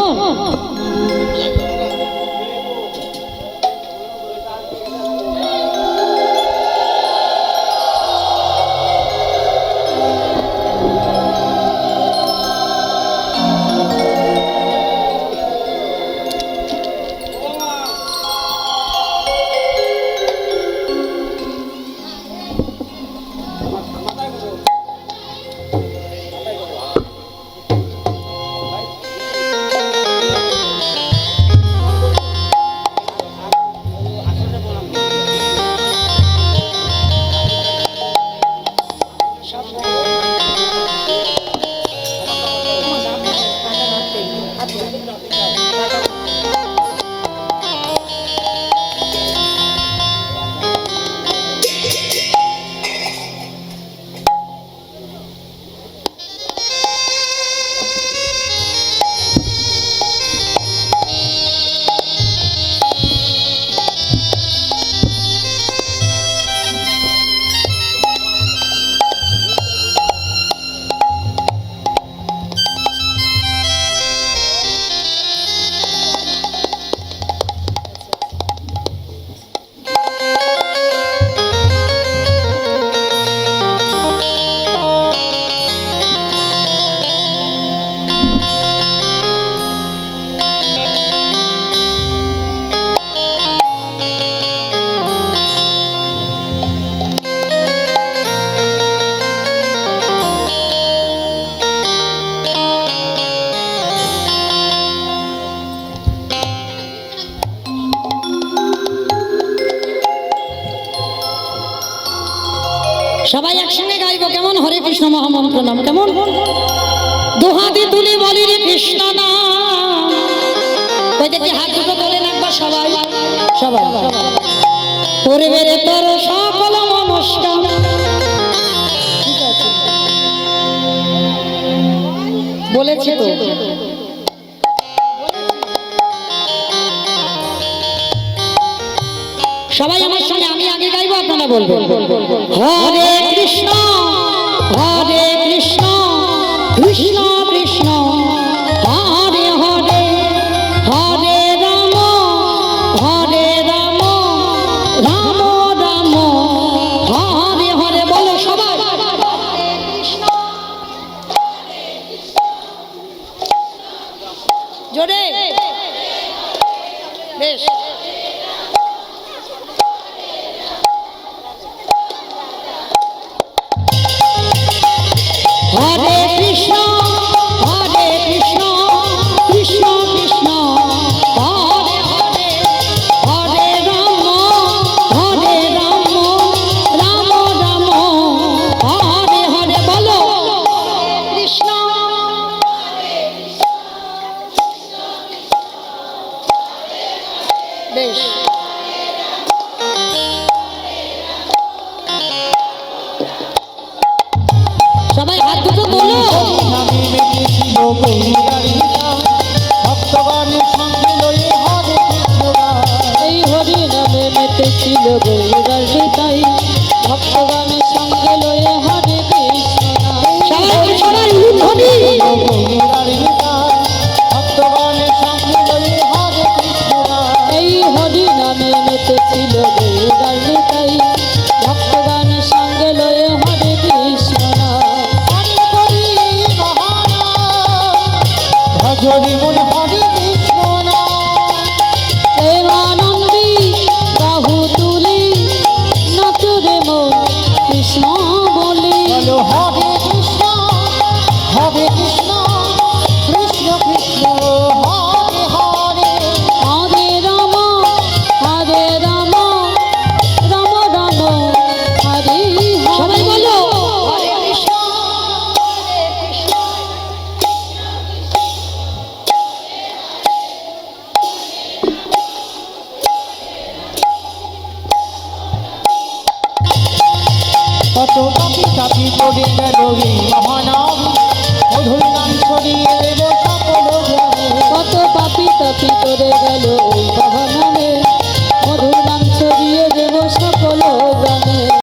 সবাই একসঙ্গে গাইবো কেমন? হরে কৃষ্ণ মহামন্ত্র নাম কেমন? দুহাতি তুলি বলি রে কৃষ্ণ নাম। ওই দেখি হাত দুটো তোলেন একবার সবাই সবাই। করবে রে তোর সকল নমস্কার। ঠিক আছে বলেছি তো। সবাই আমার সঙ্গে, আমি আগে গাইবো আপনারা বলবেন। হরে কৃষ্ণ হরে কৃষ্ণ কৃষ্ণ কৃষ্ণ হরে হরে, হরে রাম রাম রাম হরে হরে। বলো সবাই জোরে বেশ। হরে কৃষ্ণ কৃষ্ণ কৃষ্ণ হরে হরে, হরে রাম রাম রাম হরে হরে। বলো কৃষ্ণ বেশ। সবাই হাত দুটো তোলো। নামে মেতেছিল গৌরারিতা, ভক্তগণের সঙ্গে লয়ে হরে কৃষ্ণ গান। এই হরি নামে মেতেছিল গৌরার হৃদয়, ভক্তগণের সঙ্গে লয়ে হরে কৃষ্ণ নাম। সবাই সবাই উলুধ্বনি। গৌরারিতা, ভক্তগণের সঙ্গে লয়ে হরে কৃষ্ণ গান। এই হরি নামে মেতেছিল গৌরার হৃদয়, ভক্তগণের সঙ্গে লয়ে হরে কৃষ্ণ নাম। হরে হরি মহানাম, ভজরি বলে হরে কৃষ্ণ নাম। প্রেমানন্দী বাহু তুলি নাচরে মন কৃষ্ণ বলি। বলো হরে কৃষ্ণ কৃষ্ণ কৃষ্ণ কৃষ্ণ হরে হরে। হরে রাম রাম রাম হরে সবাই হরে। বলো হরে কৃষ্ণ কত পাপি তাপি করে গেল এই